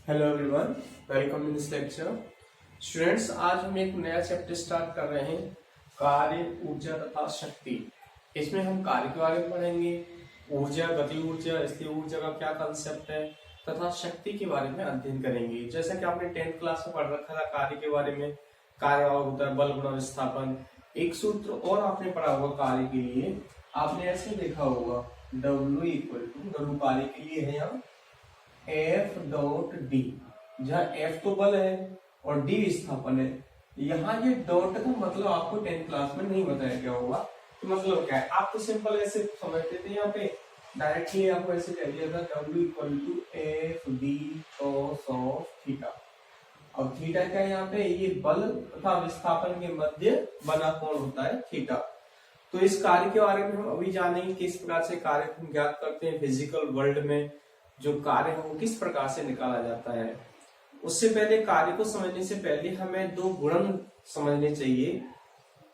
Hello everyone, welcome in this lecture. Students, आज हम एक नया चैप्टर स्टार्ट कर रहे हैं, कार्य, ऊर्जा तथा शक्ति। इसमें हम कार्य के बारे में पढ़ेंगे, ऊर्जा, गति ऊर्जा, स्थिर ऊर्जा का क्या कंसेप्ट है तथा शक्ति के बारे में अध्ययन करेंगे। जैसा कि आपने 10th क्लास में पढ़ रखा था कार्य के बारे में, कार्य और होता है बल गुणा विस्थापन। एक सूत्र और आपने पढ़ा होगा कार्य के लिए, आपने ऐसे देखा होगा W इक्वल टू, W कार्य के लिए है यहाँ F डॉट डी, जहाँ F तो बल है और D विस्थापन है। यहाँ ये डॉट का मतलब आपको 10th क्लास में नहीं बताया गया होगा, तो मतलब क्या है, आप तो सिंपल ऐसे समझते थे, यहाँ पे डायरेक्टली आपको ऐसे कह दिया था W equal to F D cos of theta. अब थीटा क्या है, यहाँ पे ये बल तथा विस्थापन के मध्य बना कोण होता है थीटा। तो इस कार्य के बारे में हम अभी जानेंगे किस प्रकार से कार्य हम ज्ञात करते हैं। फिजिकल वर्ल्ड में जो कार्य है वो किस प्रकार से निकाला जाता है। उससे पहले, कार्य को समझने से पहले हमें दो गुणन समझने चाहिए।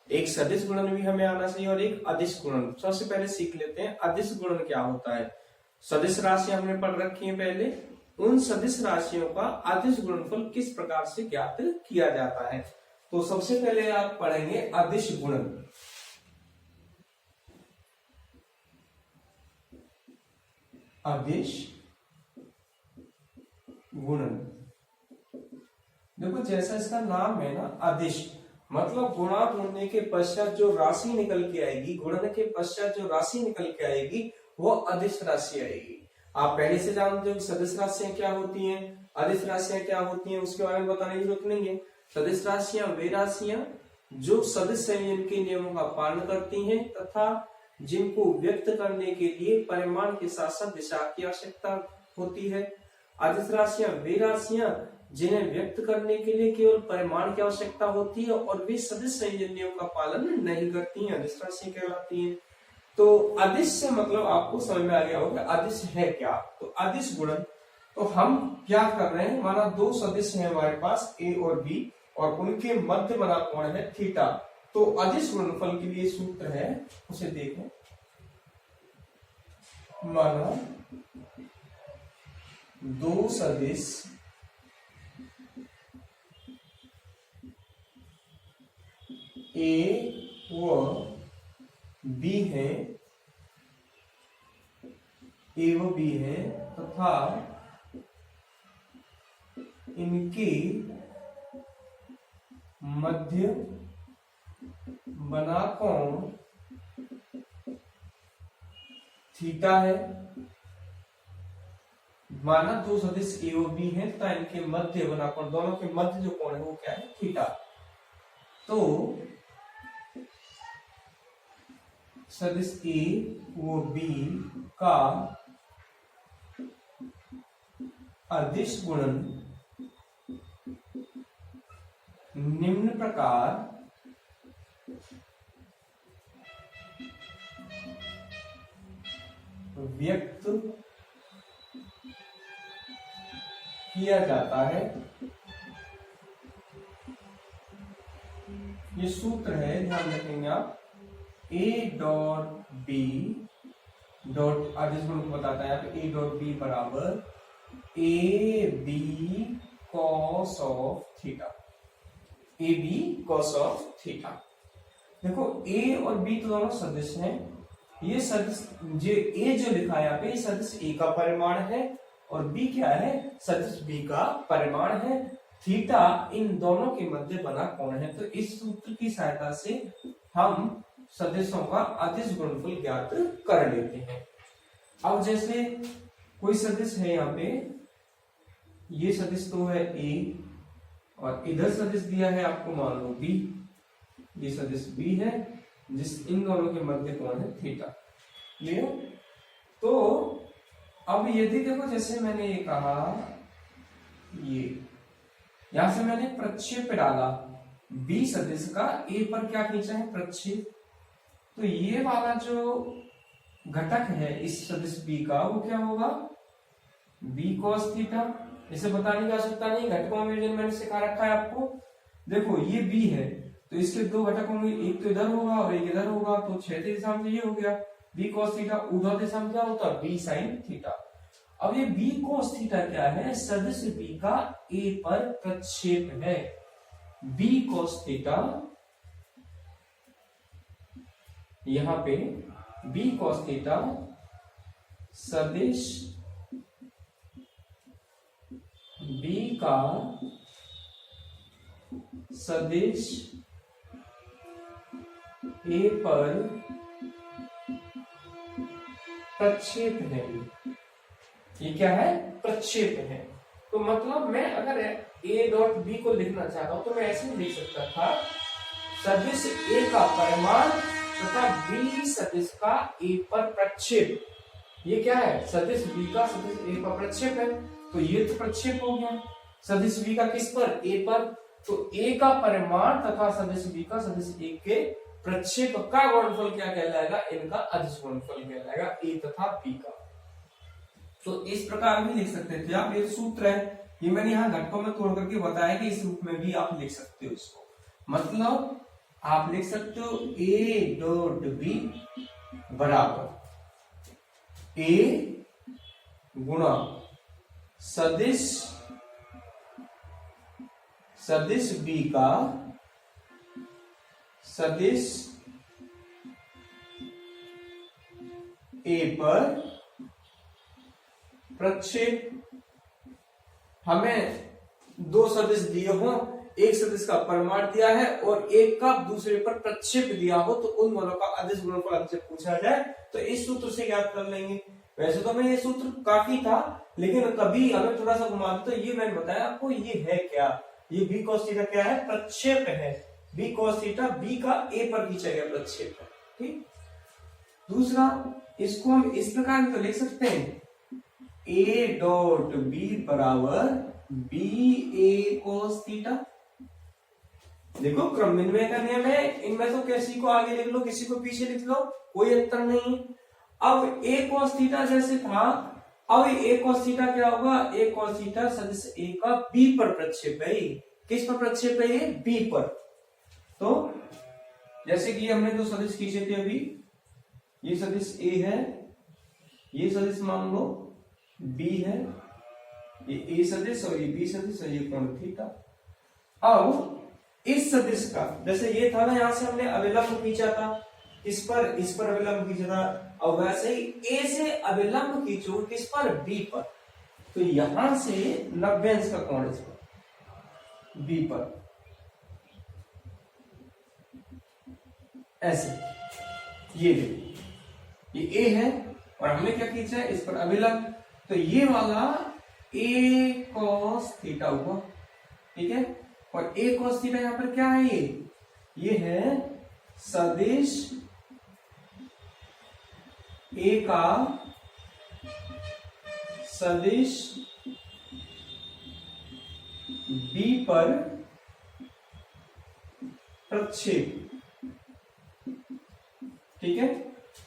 एक सदिश गुणन भी हमें आना चाहिए और एक अदिश गुणन। सबसे पहले सीख लेते हैं अदिश गुणन क्या होता है। सदिश राशियां हमने पढ़ रखी है पहले, उन सदिश राशियों का अदिश गुणनफल किस प्रकार से ज्ञात किया जाता है। तो सबसे पहले आप पढ़ेंगे अदिश गुणन। अदिश गुणन, देखो जैसा इसका नाम है ना, अदिश मतलब गुणा गुणने के पश्चात जो राशि निकल के आएगी, गुणन के पश्चात जो राशि निकल के आएगी वो अदिश राशि आएगी। आप पहले से जानते हो कि सदिश राशियां क्या होती हैं, अदिश राशियां क्या होती हैं, उसके बारे में बताने की जरूरत नहीं है। सदिश राशियां वे राशियां जो सदिश संयोजन के नियमों का पालन करती हैं तथा जिनको व्यक्त करने के लिए परिमाण के साथ साथ दिशा की आवश्यकता होती है। अदिश राशियां वे राशियां जिन्हें व्यक्त करने के लिए केवल परिमाण की आवश्यकता होती है और वे सदिश संयोजन नियम का पालन नहीं करती हैं, अदिश राशियां कहलाती हैं। तो अदिश से मतलब आपको समझ में आ गया होगा अदिश है क्या। तो अदिश गुणन, तो हम क्या कर रहे हैं, माना दो सदिश हैं हमारे पास ए और बी और उनके मध्य बना कोण है थीटा। तो अदिश गुणनफल के लिए सूत्र है, उसे देखें। माना दो सदिश ए व बी है, ए व बी है तथा इनके मध्य बना कोण थीटा है। माना दो सदिश ए और बी है तथा इनके मध्य बना कोण, दोनों के मध्य जो कोण है वो क्या है, थीटा। तो सदिश ए व बी का अदिश गुणन निम्न प्रकार व्यक्त किया जाता है। ये सूत्र है, ध्यान रखेंगे आप। ए डॉट बी डॉट अदिश गुणन को बताता है, यहाँ पे ए डॉट बी बराबर A B cos of theta. A B cos of theta. देखो ए और बी तो दोनों सदिश हैं। ये सदिश जो ए जो लिखा है यहाँ पे, सदिश ए का परिमाण है और बी क्या है, सदिश बी का परिमाण है। थीटा इन दोनों के मध्य बना कोण है। तो इस सूत्र की सहायता से हम सदिशों का अदिश गुणनफल ज्ञात कर लेते हैं। अब जैसे कोई सदिश है यहाँ पे, ये सदिश तो है ए और इधर सदिश दिया है आपको मान लो बी, ये सदिश बी है जिस इन दोनों के मध्य कोण है थीटा। ये तो अब यदि देखो, जैसे मैंने ये कहा, ये यहां से मैंने प्रक्षेप डाला बी सदिश का, ए पर क्या खींचा है, प्रक्षेप। तो ये वाला जो घटक है इस सदिश बी का वो क्या होगा, बी कॉस थीटा। इसे बताने की आवश्यकता नहीं, घटकों में मैंने सिखा रखा है आपको। देखो ये बी है तो इसके दो घटक होंगे, एक तो इधर होगा और एक इधर होगा, तो क्षैतिज दिशा में ये हो गया बी कॉस थीटा। ऊर्ध्वाधर दिशा में क्या होता है, बी साइन थीटा। अब ये बी cos थीटा क्या है, सदिश बी का ए पर प्रक्षेप है। बी cos थीटा, यहां पे बी cos थीटा सदिश बी का सदिश ए पर प्रक्षेप है। ये क्या है, प्रक्षेप है। तो मतलब मैं अगर ए डॉट बी को लिखना चाहता हूं तो मैं ऐसे लिख सकता था, सदिश ए का परिमाण तथा बी सदिश का ए पर प्रक्षेप। ये क्या है, सदिश बी का सदिश ए पर प्रक्षेप है। तो ये तो प्रक्षेप हो गया सदिश बी का किस पर, ए पर। तो ए का परिमाण तथा सदिश बी का सदिश ए के प्रक्षेप का गुणनफल क्या कहलाएगा, इनका अदिश गुणनफल कहलाएगा, ए तथा बी का। तो इस प्रकार भी लिख सकते थे आप। ये सूत्र है, ये मैंने यहाँ घटकों में तोड़ करके बताया कि इस रूप में भी आप लिख सकते हो इसको। मतलब आप लिख सकते हो ए डॉट बी बराबर ए गुणा सदिश बी का सदिश ए पर प्रक्षेप। हमें दो सदिश दिए हो, एक सदिश का परिमाण दिया है और एक का दूसरे पर प्रक्षेप दिया हो, तो उन दोनों का अदिश गुणनफल हमसे पूछा जाए तो इस सूत्र से ज्ञात कर लेंगे। वैसे तो मैं ये सूत्र काफी था, लेकिन कभी हमें थोड़ा सा घुमा दो। तो ये मैंने बताया आपको, ये है क्या, ये बी cos थीटा क्या है, प्रक्षेप है। बी cos थीटा बी का ए पर खींचा गया प्रक्षेप है। ठीक, दूसरा इसको हम इस प्रकार तो लिख सकते हैं, ए डॉट बी बराबर बी ए cos थीटा। देखो क्रम विनिमय का नियम है, इनमें तो किसी को आगे लिख लो, किसी को पीछे लिख लो, कोई अंतर नहीं। अब ए cos थीटा जैसे था, अब ए cos थीटा क्या होगा, ए cos थीटा सदिश ए का बी पर प्रक्षेप है। किस पर प्रक्षेप है, ये बी पर। तो जैसे कि हमने दो सदिश खींचे थे अभी, ये सदिश ए है, ये सदिश मान लो बी है, ये ए सदिश और ये बी सदिश और ये कोण थीटा। अब इस सदिश का जैसे ये था ना, यहां से हमने अभिलंब खींचा था, इस पर अभिलंब खींचा था। और वैसे ही ए से अभिलंब खींचो किस पर, बी पर। तो यहां से 90 अंश का कोण इस पर बी पर, ऐसे ये ए है और हमने क्या खींचा है, इस पर अभिलंब। तो ये वाला ए cos थीटा हुआ, ठीक है। और ए cos थीटा यहां पर क्या है, ये है सदिश ए का सदिश बी पर प्रक्षेप, ठीक है।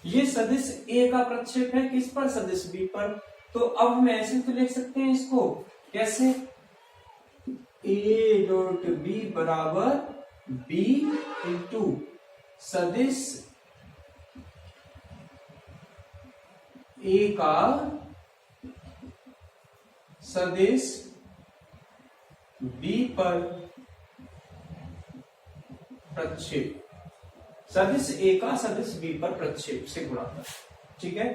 ये सदिश ए का प्रक्षेप है किस पर, सदिश बी पर। तो अब हम ऐसे तो लिख सकते हैं इसको, कैसे, ए डॉट बी बराबर बी इंटू सदिश ए का सदिश बी पर प्रक्षेप, सदिश ए का सदिश बी पर प्रक्षेप से गुणा कर, ठीक है।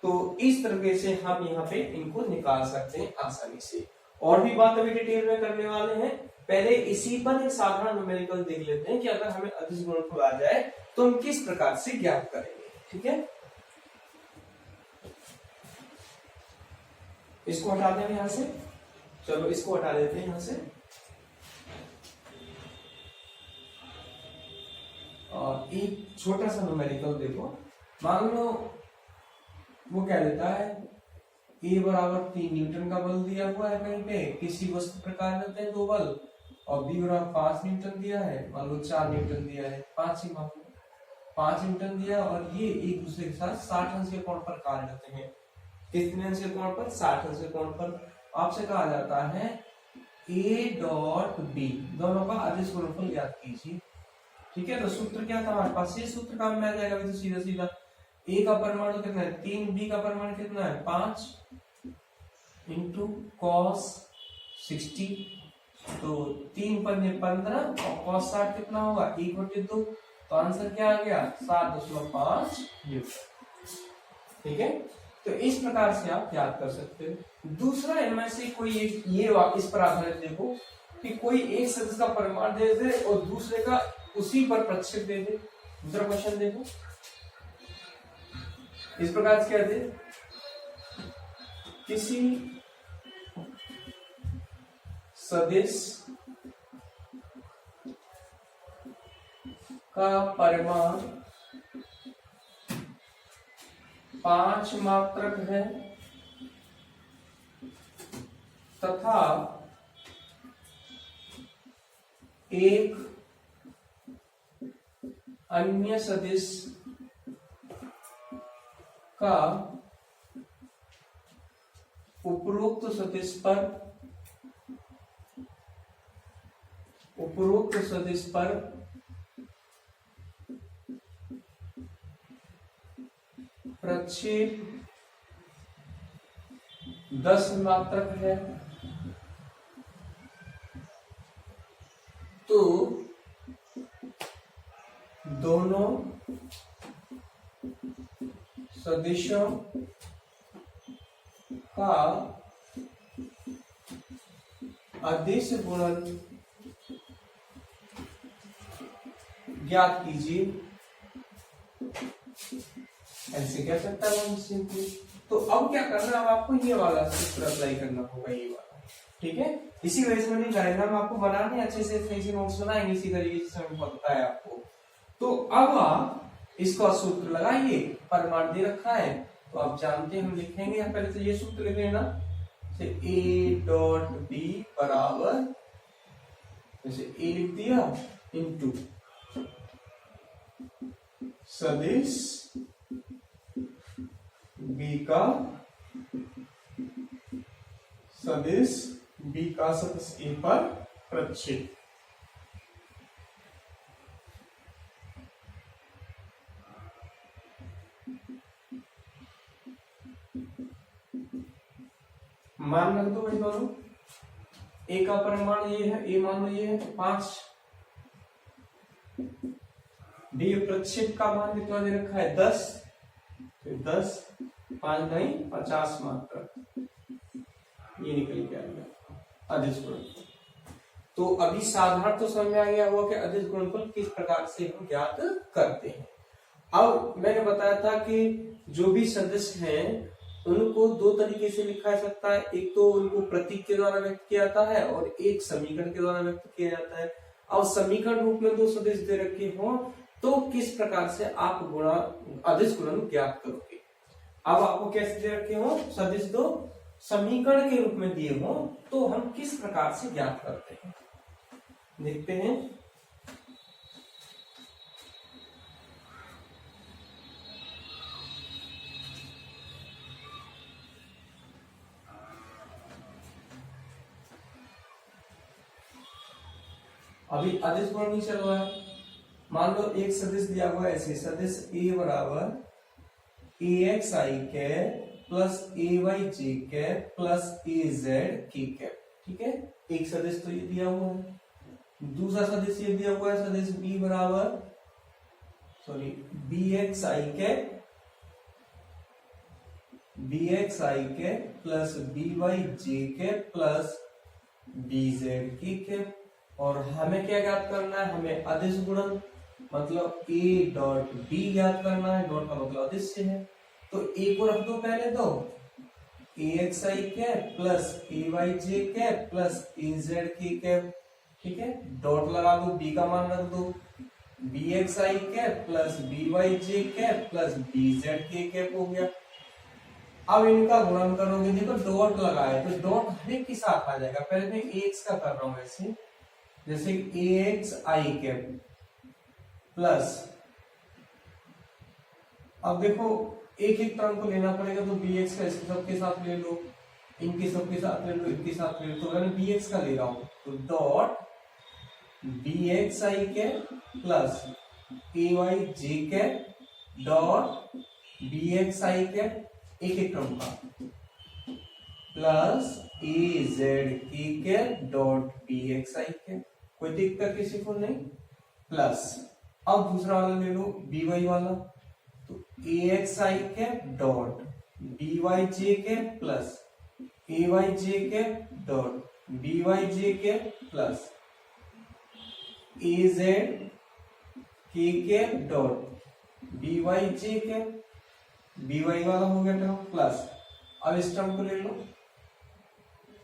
तो इस तरीके से हम यहाँ पे इनको निकाल सकते हैं आसानी से। और भी बात अभी डिटेल में करने वाले हैं, पहले इसी पर एक साधारण न्यूमेरिकल देख लेते हैं कि अगर हमें अदिश गुणनफल आ जाए तो हम किस प्रकार से ज्ञात करेंगे, ठीक है। इसको हटा दें यहां से, चलो इसको हटा देते हैं यहां से। और एक छोटा सा न्यूमेरिकल देखो, मान लो वो क्या देता है, ए बराबर 3 न्यूटन का बल दिया हुआ है कहीं पे, किसी वस्तु पर कार्य करते हैं 2 बल, और बी बराबर 5 न्यूटन दिया है, मान लो 4 न्यूटन दिया है, 5 ही मान लो 5 न्यूटन दिया, और ये एक दूसरे के साथ 60 अंश के कोण पर कार्य करते हैं। कितने अंश के कोण पर, 60 अंश के कोण पर। आपसे कहा जाता है ए डॉट बी, दोनों का अदिश गुणनफल ज्ञात कीजिए, ठीक है। तो सूत्र क्या था हमारे पास, ये सूत्र काम में आ जाएगा तो सीधा सीधा। ए का परमाणु कितना है 3, बी का परमाणु कितना है 5, इंटू कॉस 60, तो 3 पंजे 15 और कॉस 60 कितना होगा 1/2, तो आंसर क्या आ गया 7.5 न्यूटन। ठीक है, तो इस प्रकार से आप याद कर सकते हो। दूसरा इनमें से कोई एक ये इस पर आधारित देखो कि कोई एक सदिश का परिमाण दे दे और दूसरे का उसी पर प्रक्षेप दे दे। दूसरा क्वेश्चन देखो, इस प्रकार से कहते किसी सदिश का परिमाण 5 मात्रक है तथा एक अन्य सदिश का उपरोक्त सदिश पर प्रक्षेप 10 मात्रक है, तो दोनों सदिशों का अदिश गुणन ज्ञात कीजिए। ऐसे क्या सकता है सिंपली। तो अब क्या करना है, आपको ये वाला सूत्र अप्लाई करना होगा, ये वाला। ठीक है, इसी वजह से मैंने डायग्राम आपको बनाने अच्छे से सही से नोट्स बनाएंगे इसी तरीके से मैंने बताया आपको। तो अब आप इसका सूत्र लगाइए, परिमाण दे रखा है तो आप जानते हैं, हम लिखेंगे यहाँ पहले तो ये सूत्र लिख लेना, ए डॉट बी बराबर, जैसे ए लिख दिया इंटू सदिश बी का सदिश ए पर प्रक्षेप। मान रख दो भाई दोनों, ए का परिमाण ये है, ए मान लो ये है 5, डी प्रक्षेप का मान कितना दे रखा है 10, तो 10 5 नहीं 50 मात्रक, ये निकल के आ गया अदिश गुणनफल। तो अभी साधारण तो समझ में आ गया हुआ कि अदिश गुणनफल किस प्रकार से हम ज्ञात करते हैं। अब मैंने बताया था कि जो भी सदिश हैं उनको दो तरीके से लिखा जा सकता है, एक तो उनको प्रतीक के द्वारा व्यक्त किया जाता है और एक समीकरण के द्वारा व्यक्त किया जाता है। अब समीकरण रूप में दो सदिश दे रखे हो तो किस प्रकार से आप अदिश गुणन ज्ञात करोगे। अब आपको कैसे दे रखे हो सदिश दो समीकरण के रूप में दिए हो तो हम किस प्रकार से ज्ञात करते हैं, देखते हैं। अभी अदिश गुणन नहीं चल रहा है, मान लो एक सदिश दिया हुआ है ऐसे, सदिश ए बराबर ए X I cap plus A Y J cap plus A Z K cap. ठीक है, एक सदिश तो ये दिया हुआ है। दूसरा सदिश ये दिया हुआ है सदिश बी बराबर B x I cap plus B Y J cap plus B Z K cap. और हमें क्या ज्ञात करना है, हमें अदिश गुणन मतलब ए डॉट बी ज्ञात करना है, डॉट का मतलब अदिश से है। तो ए को रख दो पहले, दो ए X I cap plus A Y J cap plus A Z K cap. ठीक है, डॉट लगा दो, बी का मान रख दो B x I cap plus B Y J cap plus B Z K cap हो गया। अब इनका गुणन करोगे, देखो डॉट लगाए तो डॉट हर एक के साथ आ जाएगा। पहले मैं ए एक्स का कर रहा हूं ऐसे, जैसे ए एक्स आई कैप प्लस, अब देखो एक एक टर्म को लेना पड़ेगा तो बी एक्स का सबके साथ ले लो, इनके सबके साथ ले लो, इनके साथ ले लो। तो मैंने बी एक्स का ले रहा हूं तो dot B x I cap plus A Y J cap dot B x I cap, एक एक टर्म का। Plus A Z K cap dot B x I cap. कोई दिक्कत किसी को नहीं। प्लस अब दूसरा वाला ले लो बी वाई वाला, तो A X I cap dot B Y J cap plus A Y J cap dot B Y J cap plus A Z K cap dot B Y J cap. B Y वाला हो गया term plus, अब इस term को ले लो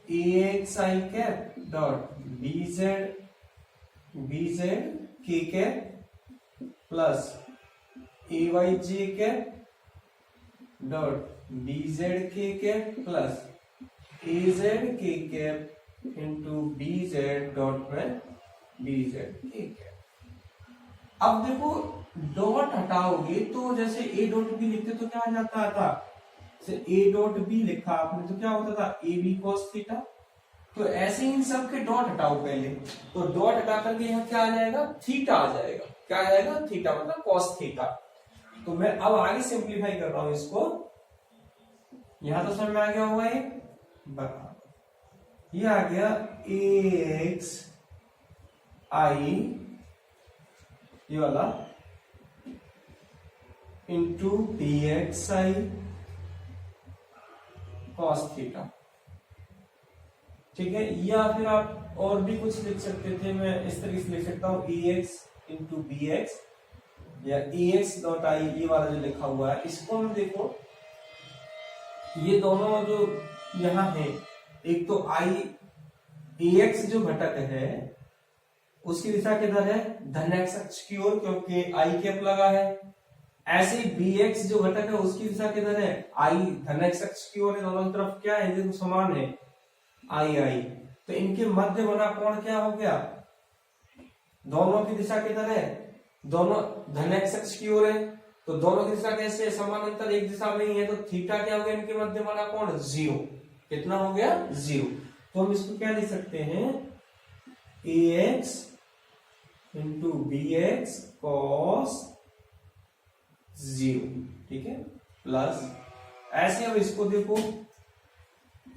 A X I cap dot B Z K cap plus A Y J cap dot B Z K cap plus A Z K cap into B Z dot में B Z K cap. अब देखो dot हटाओगे तो जैसे ए dot B लिखते तो क्या आ जाता था, जैसे ए डॉट बी लिखा आपने तो क्या होता था ए बी कॉस थीटा। तो ऐसे इन सब के डॉट हटाओ पहले, तो डॉट हटा करके यहाँ क्या आ जाएगा, थीटा आ जाएगा। क्या आ जाएगा, थीटा मतलब कॉस थीटा। तो मैं अब आगे सिंप्लीफाई कर रहा हूं इसको, यहां तो समझ में आ गया होगा ये बराबर, ये आ गया ए एक्स आई ये वाला into D x I cos theta. ठीक है, या फिर आप और भी कुछ लिख सकते थे, मैं इस तरीके से लिख सकता हूं ए एक्स इंटू बी एक्स या ए एक्स डॉट आई, ये वाला जो लिखा हुआ है इसको हम देखो, ये दोनों जो यहां है, एक तो आई ए एक्स जो घटक है उसकी दिशा किधर है, धन एक्स अक्ष की ओर, क्योंकि आई कैप लगा है। ऐसे ही बी एक्स जो घटक है उसकी दिशा किधर है, आई धन एक्स अक्ष की ओर है। दोनों तरफ क्या है, ये तो समान है आई आई, तो इनके मध्य बना कोण क्या हो गया, दोनों की दिशा किधर है, दोनों धन एक्स अक्ष की ओर है। तो दोनों की दिशा कैसे है, समानांतर एक दिशा में ही है, तो थीटा क्या हो गया, इनके मध्य बना कोण जीरो। कितना हो गया, जीरो। तो हम इसको क्या लिख सकते हैं, A X into B X cos zero. ठीक है, प्लस ऐसे अब इसको देखो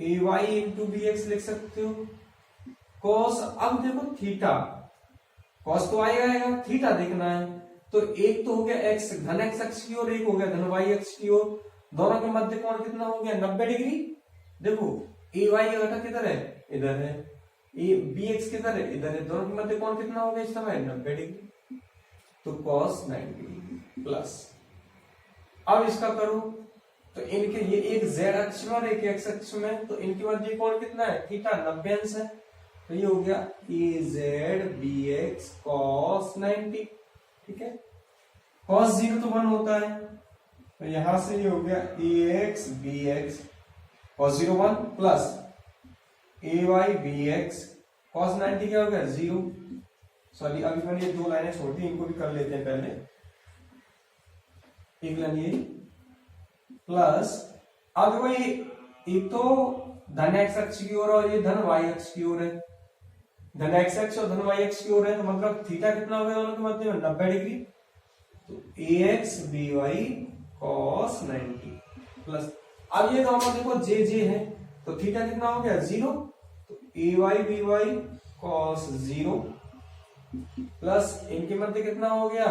A Y into B X लिख सकते हो कॉस, अब देखो थीटा, कॉस तो आएगा, थीटा देखना है, तो एक तो हो गया एक्स धन एक्स अक्ष की ओर, एक हो गया धन वाई अक्ष की ओर। दोनों के मध्य कोण कितना हो गया, 90 डिग्री। देखो ए वाई का घटक किधर है, इधर है, ए बी एक्स किधर है, इधर है, दोनों के मध्य कोण कितना हो गया इस समय, 90 डिग्री। तो कॉस 90 प्लस, अब इसका करो तो इनके ये एक जेड अक्ष में और एक एक्स अक्ष में, तो इनके मध्य कोण कितना है, थीटा 90 अंश है। तो ये हो गया A Z B X cos 90। ठीक है, कॉस 0 तो 1 होता है, तो यहां से ये हो गया A X B X cos 0 1 plus A Y B X cos 90 क्या हो गया, 0। सॉरी, अभी मैंने ये दो लाइनें छोड़ दी, इनको भी कर लेते हैं पहले। एक लाइन ये प्लस, अब वही एक तो धन एक्स अक्ष की ओर और ये धन वाई अक्ष की ओर है, धन एक्स अक्ष और धन वाई अक्ष की ओर है, तो मतलब थीटा कितना हो गया दोनों के मध्य में, 90 डिग्री। तो A X B Y cos 90 plus, अब ये दोनों देखो जे जे है, तो थीटा कितना हो गया, 0। तो A Y B Y cos 0 plus इनके मध्य कितना हो गया,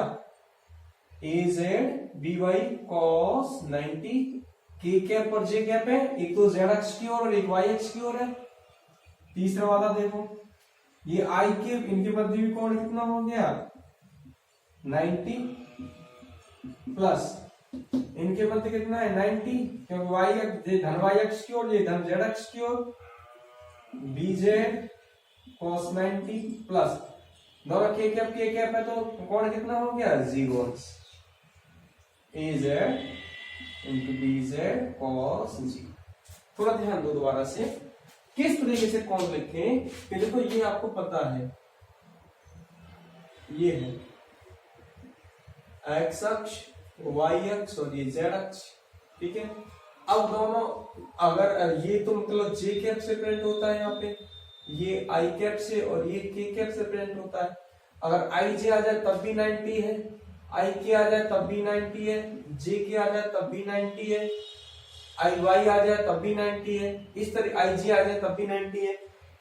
A Z B Y cos 90। K cap और जे कैप है, एक तो जेड अक्ष की ओर और एक वाई अक्ष की ओर है। तीसरा वाला देखो, ये आई कैप, इनके मध्य भी कोण कितना हो गया, 90 प्लस इनके मध्य कितना है, 90, क्योंकि वाई धन वाई अक्ष की ओर, ये धन जेड अक्ष की ओर, बी जेड कॉस 90 प्लस दोनों के कैप है, तो कोण कितना हो गया, 0 अंश, A Z into B Z cos 0। थोड़ा ध्यान दो दोबारा से, किस तरीके से कौन लिखें कि देखो ये आपको पता है, ये है एक्स अक्ष वाई अक्ष और ये जेड अक्ष। ठीक है, अब दोनों अगर ये तो मतलब जे कैप से प्रिंट होता है, यहाँ पे ये आई कैप से और ये के कैप से प्रिंट होता है। अगर आई जे आ जाए तब भी 90 है, आई के आ जाए तब भी 90 है, जे के आ जाए तब भी 90 है। आई वाई आ जाए तब भी 90 है, इस तरह आई जी आ जाए तब भी 90 है।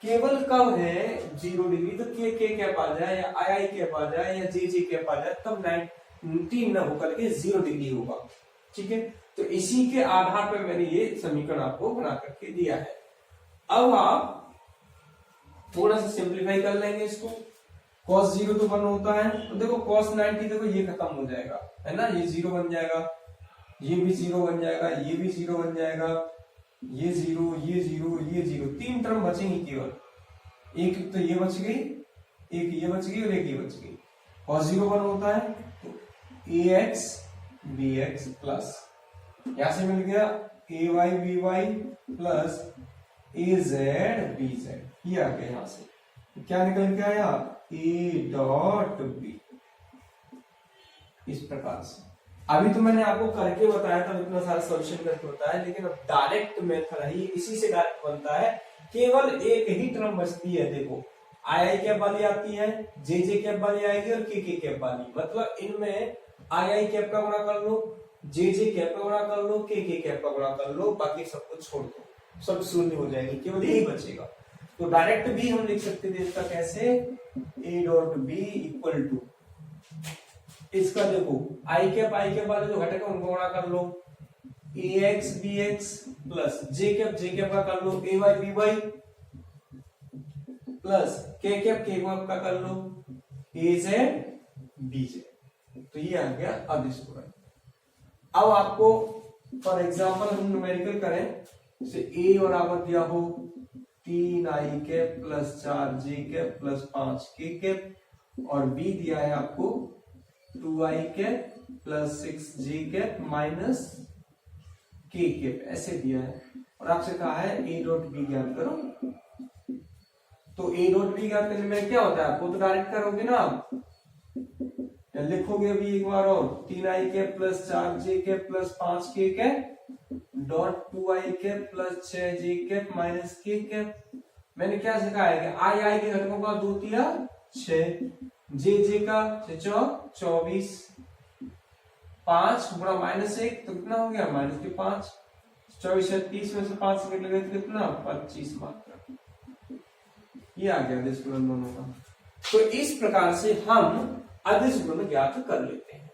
केवल कब है 0 डिग्री, तो के कैप आ जाए या आई कैप आ जाए या जे कैप आ जाए तब 90 न होकर के 0 डिग्री होगा। ठीक है, तो इसी के आधार पर मैंने ये समीकरण आपको बना करके दिया है। अब आप थोड़ा सा सिंप्लीफाई कर लेंगे इसको। cos 0 तो 1 होता है, तो देखो cos 90 देखो ये खत्म हो जाएगा, है ना, ये 0 बन जाएगा, ये भी 0 बन जाएगा, ये भी 0 बन जाएगा, ये 0, ये 0, ये 0, 3 टर्म बचेंगी केवल, एक तो ये बच गई, एक ये बच गई और एक ये बच गई। cos 0 1 होता है तो ax bx प्लस यहां से मिल गया ay by plus az bz, ये आ गया, यहां से क्या निकल के आया a डॉट b। इस प्रकार से अभी तो मैंने आपको करके बताया था, इतना सारा सॉल्यूशन करके बताया, लेकिन अब डायरेक्ट मेथड है, इसी से डायरेक्ट बनता है। केवल एक ही टर्म बचती है, देखो आई कैप वाली आती है, जे कैप वाली आएगी और के कैप वाली, मतलब इनमें आई कैप का गुणा कर लो, जे कैप का गुणा कर लो, के कैप का गुणा कर लो, बाकी सब कुछ छोड़ दो, सब शून्य हो जाएगी, केवल यही बचेगा। तो डायरेक्ट भी हम लिख सकते थे इसका कैसे, A dot B equal to इसका देखो आई कैप वाले जो घटक है उनको गुणा कर लो, A X B x plus J cap का कर लो ए वाई बी वाई प्लस के कैप का कर लो ए जेड बी जेड। तो ये आ गया अदिश गुणन। अब आपको फॉर एग्जांपल हम न्यूमेरिकल करें, जैसे ए बराबर दिया हो 3 आई कैप प्लस 4 जे कैप प्लस 5 के कैप, और बी दिया है आपको 2 आई कैप प्लस 6 जे कैप माइनस के कैप, ऐसे दिया है, और आपसे कहा है ए डॉट बी ज्ञात करो। तो ए डॉट बी ज्ञात करने में क्या होता है, आपको तो डायरेक्ट करोगे ना आप, लिखोगे अभी एक बार और 3 आई कैप प्लस 4 जे कैप प्लस 5 के कैप डॉट 2 आई कैप प्लस 6 जे कैप माइनस के कैप। मैंने क्या सिखाया है, आई के घटकों का 2 तिया 6, जे का 24, 5 गुणा माइनस 1 तो कितना हो गया माइनस के 5, 24 है 30 में से 5 निकल गए तो कितना 25 मात्रा, ये आ गया अदिश गुणन दोनों का। तो इस प्रकार से हम अदिश गुणन ज्ञात कर लेते हैं।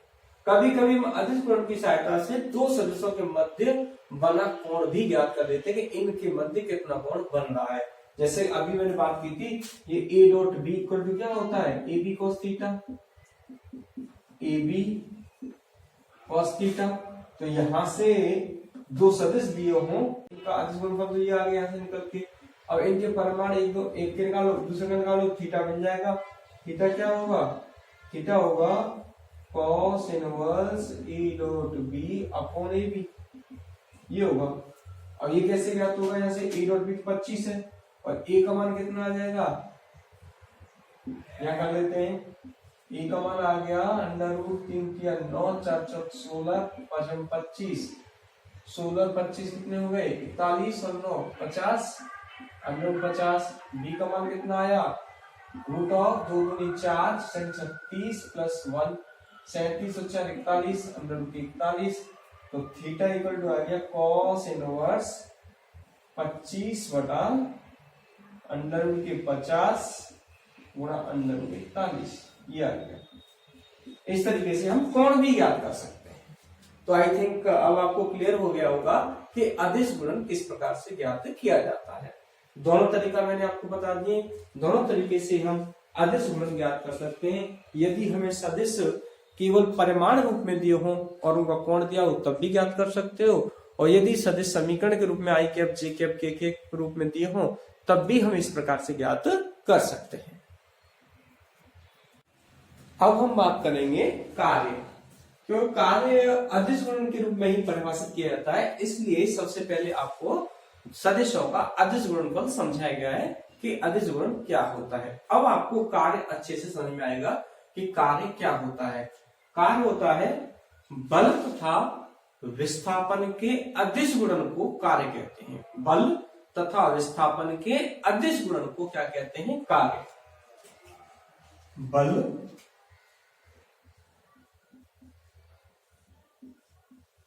कभी कभी हम अदिश गुणन की सहायता से दो सदस्यों के मध्य बना कोण भी ज्ञात कर लेते हैं कि इनके मध्य कितना कोण बन रहा है। जैसे अभी मैंने बात की थी, ये A dot B equal to क्या होता है, A B cos theta, A B cos theta. तो यहां से दो सदिश दिए हों, इनका अदिश गुणनफल तो ये आ गया यहां से निकल के। अब इनके परिमाण एक के निकालो दूसरे का निकालो, थीटा बन जाएगा। थीटा क्या होगा, थीटा होगा cos inverse A dot B upon A B, ये होगा। अब ये कैसे ज्ञात होगा, यहाँ से ए डॉट बी 25 है और ए का मान कितना आ जाएगा, यहाँ कर लेते हैं, ए का मान आ गया अंडर रूट 3 किया 9 4 4 16 5 25, 16 25 कितने हो गए 41 और 9 50, अंडर 50। बी का मान कितना आया रूट ऑफ 2 दूनी 4 36 प्लस 1 37 और 4 41 अंडर रूट 41। तो थीटा इक्वल टू आ गया कॉस इनवर्स 25 बटा अंडर रूट के 50 गुणा अंडर रूट 41, ये आ गया। इस तरीके से हम कोण भी ज्ञात कर सकते हैं। तो आई थिंक अब आपको क्लियर हो गया होगा कि अदिश गुणन किस प्रकार से ज्ञात किया जाता है। दोनों तरीका मैंने आपको बता दिए, दोनों तरीके से हम अदिश गुणन ज्ञात कर सकते हैं। यदि हमें सदिश केवल परिमाण रूप में दिए हो और उनका कोण दिया हो तब भी ज्ञात कर सकते हो, और यदि सदिश समीकरण के रूप में आई कैप जे कैप के रूप में दिए हो तब भी हम इस प्रकार से ज्ञात कर सकते हैं। अब हम बात करेंगे कार्य, क्योंकि कार्य अदिश गुणन के रूप में ही परिभाषित किया जाता है, इसलिए सबसे पहले आपको सदिशों का अदिश गुणनफल समझाया गया है कि अदिश गुणन क्या होता है। अब आपको कार्य अच्छे से समझ में आएगा कि कार्य क्या होता है। कार्य होता है बल तथा विस्थापन के अदिश गुणन को कार्य कहते हैं। बल तथा विस्थापन के अदिश गुणन को क्या कहते हैं, कार्य। बल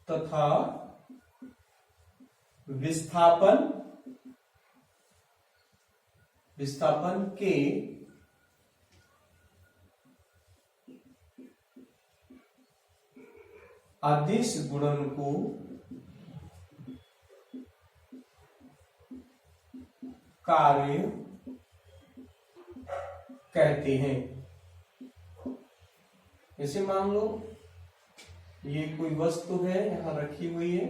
तथा विस्थापन के अदिश गुणन को कार्य कहते हैं। जैसे मान लो ये कोई वस्तु है यहां रखी हुई है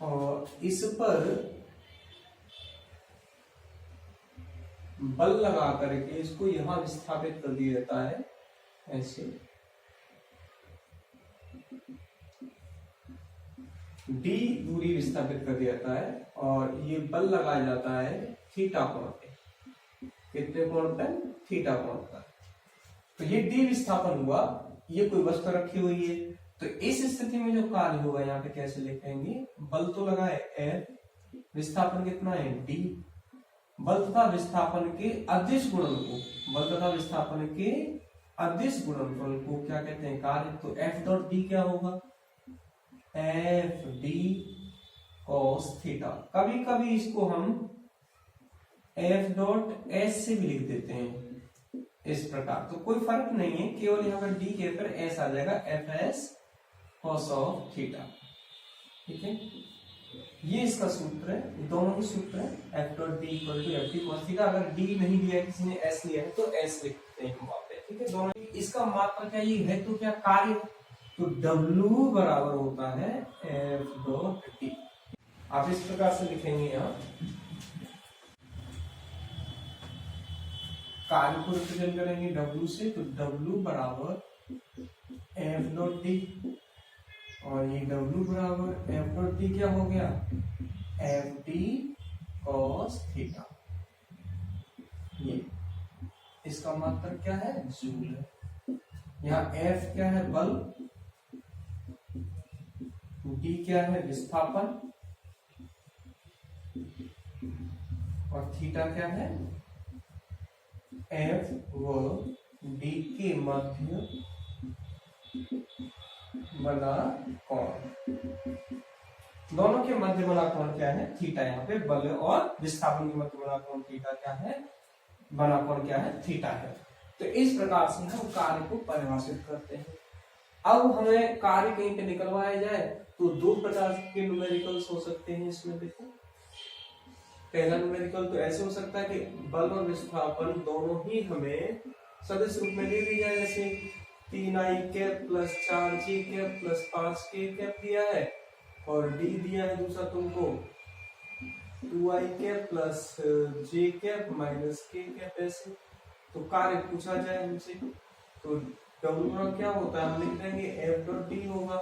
और इस पर बल लगा करके इसको यहां विस्थापित कर दिया जाता है ऐसे। d दूरी विस्थापित कर दिया जाता है और ये बल लगाया जाता है थीटा कोण पे। कितने कोण पे? थीटा कोण पर। तो ये d विस्थापन हुआ, ये कोई वस्तु रखी हुई है। तो इस स्थिति में जो कार्य होगा यहाँ पे कैसे लिखेंगे? बल तो लगा है F, विस्थापन कितना है d। बल तथा विस्थापन के अदिश गुणनफल को, बल तथा विस्थापन के अदिश गुणनफल को क्या कहते हैं? कार्य। तो F डॉट d क्या होगा? F D cos theta. कभी कभी इसको हम एफ डॉट एस से भी लिख देते हैं इस प्रकार। तो कोई फर्क नहीं है, केवल यहाँ पर डी के पर एस आ जाएगा, F S cos of theta. ठीक है, ये इसका सूत्र है, दोनों ही सूत्र है। F dot D equal to F D cos theta. अगर डी नहीं दिया है, किसी ने एस लिया है तो एस लिखते हैं वहां पे। ठीक है, दोनों। इसका मात्रा क्या ये है तो क्या कार्य? तो W बराबर होता है F डॉट डी। आप इस प्रकार से लिखेंगे यहाँ, कार्य को रिप्रेजेंट करेंगे W से, तो W बराबर F डॉट डी और ये W बराबर F डॉट डी क्या हो गया? F D cos theta. ये इसका मात्रक क्या है? जूल है। यहाँ F क्या है? बल। D क्या है? विस्थापन। और थीटा क्या है? F व D के मध्य बना कोण। दोनों के मध्य बना कोण क्या है? थीटा। यहाँ पे बल और विस्थापन के मध्य बना कोण थीटा क्या है? बना कोण क्या है? थीटा है। तो इस प्रकार से हम कार्य को परिभाषित करते हैं। अब हमें कार्य कहीं पे निकलवाया जाए तो दो प्रकार के न्यूमेरिकल्स हो सकते हैं इसमें। देखो, पहला न्यूमेरिकल तो ऐसे हो सकता है कि बल और विस्थापन दोनों ही हमें सदिश रूप में दे दी जाए। जैसे 3i cap plus 4j cap plus 5k cap दिया है और d दिया है दूसरा तुमको 2i cap plus j cap minus k cap. ऐसे तो कार्य पूछा जाए हमसे तो W क्या होता है? हम लिख देंगे F डॉट D होगा।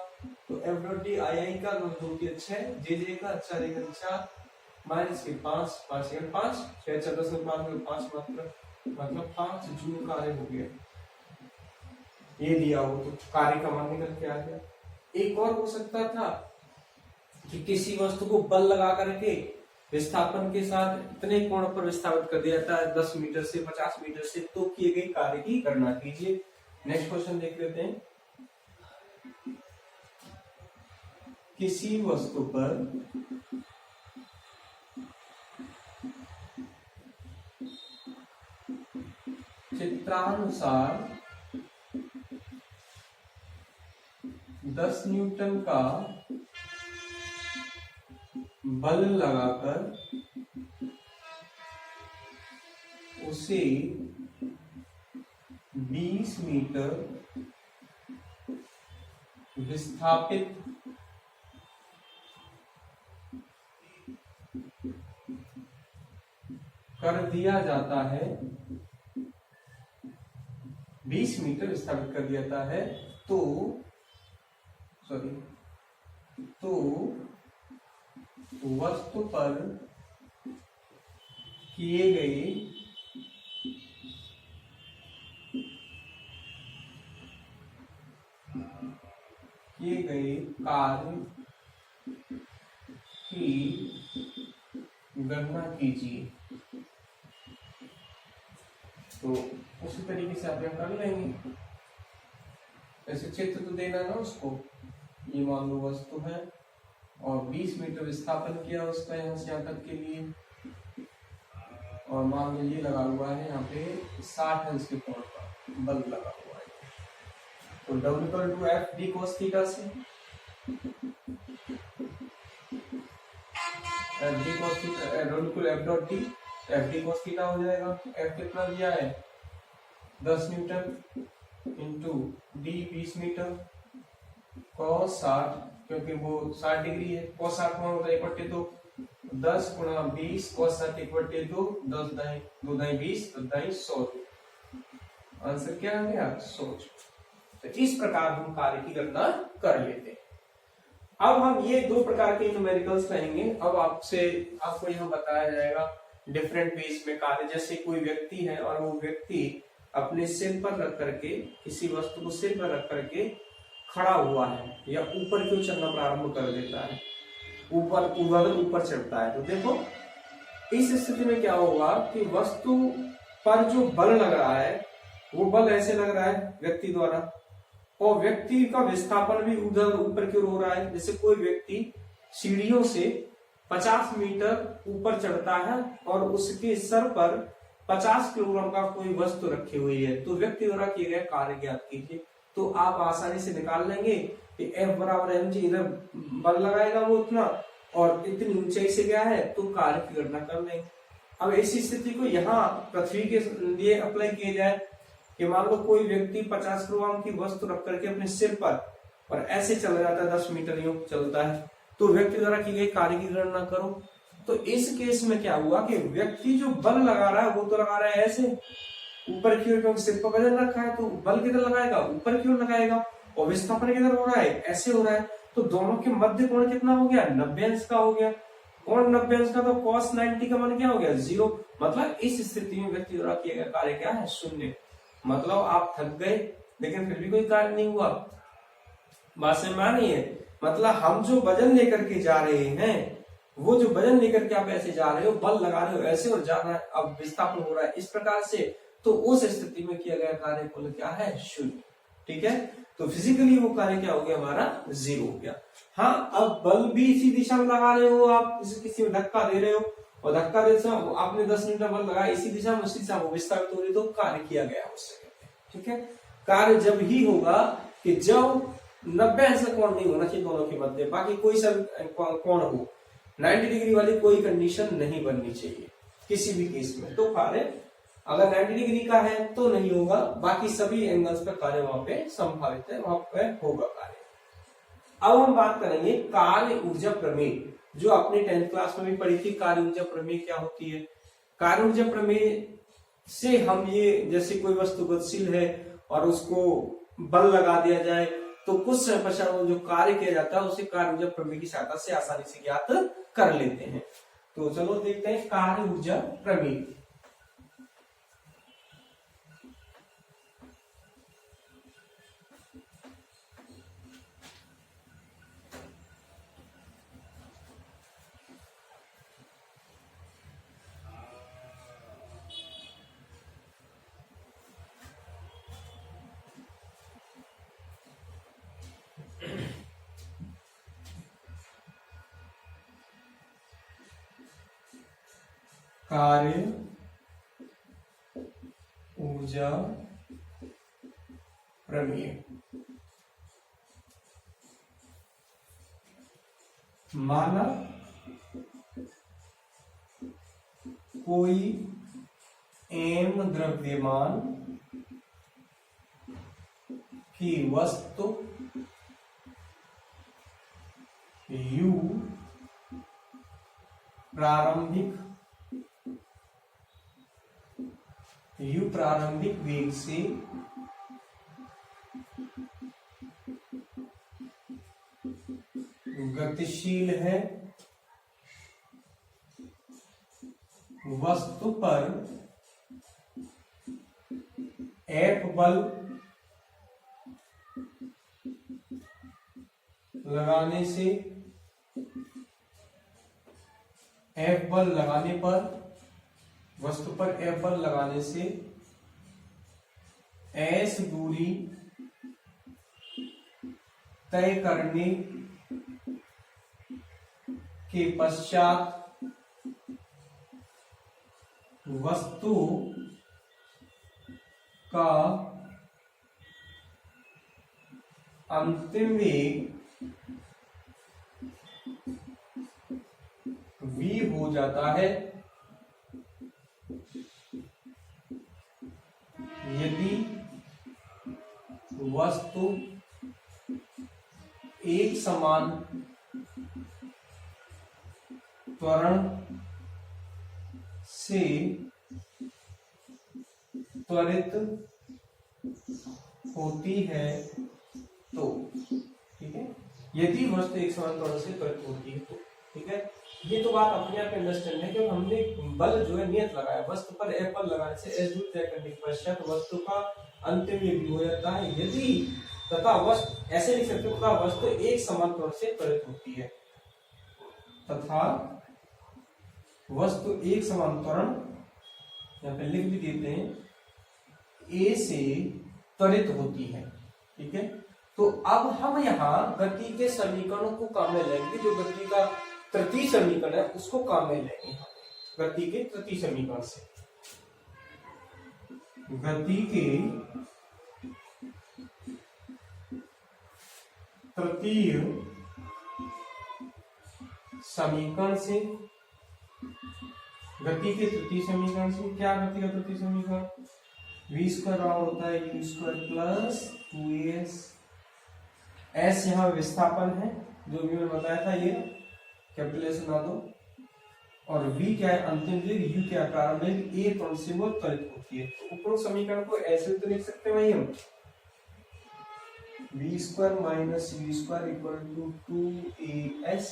तो F डॉट D आई का 2 के 6, जे का 4 1 4 माइनस के 5 5 1 5 6 4 10 5 मात्र मतलब 5 जूल कार्य हो गया। ये दिया हो तो कार्य का मान निकल के आ गया। एक और हो सकता था कि किसी वस्तु को बल लगा करके विस्थापन के साथ इतने कोण पर विस्थापित कर दिया जाता है 10 मीटर से 50 मीटर से, तो किए गए कार्य की गणना कीजिए। नेक्स्ट क्वेश्चन देख लेते हैं। किसी वस्तु पर चित्रानुसार 10 न्यूटन का बल लगाकर उसे 20 मीटर विस्थापित कर दिया जाता है, 20 मीटर विस्थापित कर दिया जाता है, तो वस्तु पर किए गए कार्य की गणना कीजिए। तो उसी तरीके से आप कर लेंगे। ऐसे चित्र तो देना ना उसको। ये मान लो वस्तु है और 20 मीटर विस्थापन किया उसका यहाँ से यहाँ तक के लिए, और मान लीजिए लगा हुआ है यहाँ पे 60 अंश के कोण पर बल्ब लगा हुआ है। तो W=F d cos थीटा से F d cos theta W=F dot D, F d cos theta हो जाएगा। F कितना दिया है 10 newton into D 20 metre cos 60, क्योंकि वो 60 डिग्री है, cos 60 कौन होता है 1/2, 10 गुणा 20 cos 60 1/2, 10 दाई 2 दाई 20 10 दाई 100। आंसर क्या आ गया 100। तो इस प्रकार हम कार्य की गणना कर लेते हैं। अब हम ये दो प्रकार के न्यूमेरिकल्स रहेंगे। अब आपको यहाँ बताया जाएगा डिफरेंट वेज में कार्य। जैसे कोई व्यक्ति है और वो व्यक्ति अपने सिर पर रख करके, किसी वस्तु को सिर पर रख करके खड़ा हुआ है या ऊपर क्यों चलना प्रारंभ कर देता है, ऊपर चढ़ता है। तो देखो इस स्थिति में क्या होगा कि वस्तु पर जो बल लग रहा है वो बल ऐसे लग रहा है व्यक्ति द्वारा, और व्यक्ति का विस्थापन भी उधर ऊपर की ओर हो रहा है। जैसे कोई व्यक्ति सीढ़ियों से 50 मीटर ऊपर चढ़ता है और उसके सर पर 50 किलोग्राम का कोई वस्तु रखी हुई है, तो व्यक्ति द्वारा किए गए कार्य ज्ञात कीजिए। तो आप आसानी से निकाल लेंगे कि F बराबर mg, इधर बल लगाएगा वो उतना और इतनी ऊंचाई से गया है, तो कार्य की गणना कर लेंगे। अब ऐसी स्थिति को यहाँ पृथ्वी के लिए अप्लाई किया जाए कि मान लो कोई व्यक्ति 50 किलोग्राम की वस्तु रख करके अपने सिर पर और ऐसे चला जाता है, 10 मीटर यूं चलता है, तो व्यक्ति द्वारा की गई कार्य की गणना करो। तो इस केस में क्या हुआ कि व्यक्ति जो बल लगा रहा है वो तो लगा रहा है ऐसे ऊपर की ओर, क्योंकि सिर पर वजन रखा है, तो बल किधर लगाएगा ऊपर की ओर लगाएगा, और विस्थापन किधर हो रहा है ऐसे हो रहा है। तो दोनों के मध्य कोण कितना हो गया 90 अंश का हो गया। कोण 90 अंश का, तो cos 90 का मान क्या हो गया 0। मतलब इस स्थिति में व्यक्ति द्वारा किया गया कार्य क्या है 0। मतलब आप थक गए लेकिन फिर भी कोई कार्य नहीं हुआ। बात समझ में आ रही है? मतलब हम जो वजन लेकर के जा रहे हैं, वो जो वजन लेकर के आप ऐसे जा रहे हो, बल लगा रहे हो ऐसे और जा रहा है, अब विस्थापन हो रहा है इस प्रकार से, तो उस स्थिति में किया गया कार्य कुल क्या है 0। ठीक है, तो फिजिकली वो कार्य क्या हो गया हमारा 0 हो गया। हाँ, अब बल भी इसी दिशा में लगा रहे हो आप, किसी में धक्का दे रहे हो और धक्का देते आपने 10 मीटर बल लगाया इसी दिशा में, उसी दिशा में विस्थापित हो रही, तो कार्य किया गया उससे। ठीक है, कार्य जब ही होगा कि जब 90 अंश का कोण नहीं होना चाहिए दोनों के मध्य, बाकी कोई सा कोण हो, 90 डिग्री वाली कोई कंडीशन नहीं बननी चाहिए किसी भी केस में, तो कार्य अगर 90 डिग्री का है तो नहीं होगा, बाकी सभी एंगल्स पे कार्य वहां पे संभावित है, वहां पे होगा कार्य। अब हम बात करेंगे कार्य ऊर्जा प्रमेय, जो आपने 10th क्लास में भी पढ़ी थी। कार्य ऊर्जा प्रमेय क्या होती है? कार्य ऊर्जा प्रमेय से हम ये, जैसे कोई वस्तु गतिशील है और उसको बल लगा दिया जाए तो कुछ समय पश्चात जो कार्य किया जाता है उसे कार्य ऊर्जा प्रमेय की सहायता से आसानी से ज्ञात कर लेते हैं। तो चलो देखते हैं कार्य ऊर्जा प्रमेय। कार्य ऊर्जा प्रमेय, माना कोई m द्रव्यमान की वस्तु u प्रारंभिक वेग से गतिशील है, वस्तु पर F बल लगाने से, F बल लगाने पर, वस्तु पर F बल लगाने से S दूरी तय करने के पश्चात वस्तु का अंतिम वेग v हो जाता है यदि वस्तु एक समान त्वरण से त्वरित होती है तो, ठीक है, यदि वस्तु एक समान त्वरण से त्वरित होती है तो, ठीक है। ये तो बात अपने आप अंडरस्टैंड है कि हमने बल जो है नियत लगाया, वस्तु पर F बल लगाने से S दूरी तय करने के पश्चात वस्तु का अंतिम वेग हो जाता है यदि तथा वस्तु, ऐसे लिख सकते हो, तथा वस्तु एक समान त्वरण से त्वरित होती है, तथा वस्तु एक समान त्वरण, यहाँ पे लिख भी देते हैं, A से त्वरित होती है, ठीक है। तो अब हम यहाँ गति के समीकरणों को काम में लेंगे, जो गति का तृतीय समीकरण है उसको काम में लेंगे, गति के तृतीय समीकरण से। गति के तृतीय समीकरण से, गति के तृतीय समीकरण से क्या, गति का तृतीय समीकरण v स्क्वायर बराबर होता है u square plus 2as, s यहाँ विस्थापन है जो भी मैंने बताया था, ये कैपिटल S बना दो, और v क्या है अंतिम वेग, u क्या प्रारंभिक वेग, a त्वरण से वो त्वरित होती है। तो उपरोक्त समीकरण को ऐसे तो लिख सकते हैं भाई हम, v square minus u square equal to 2as,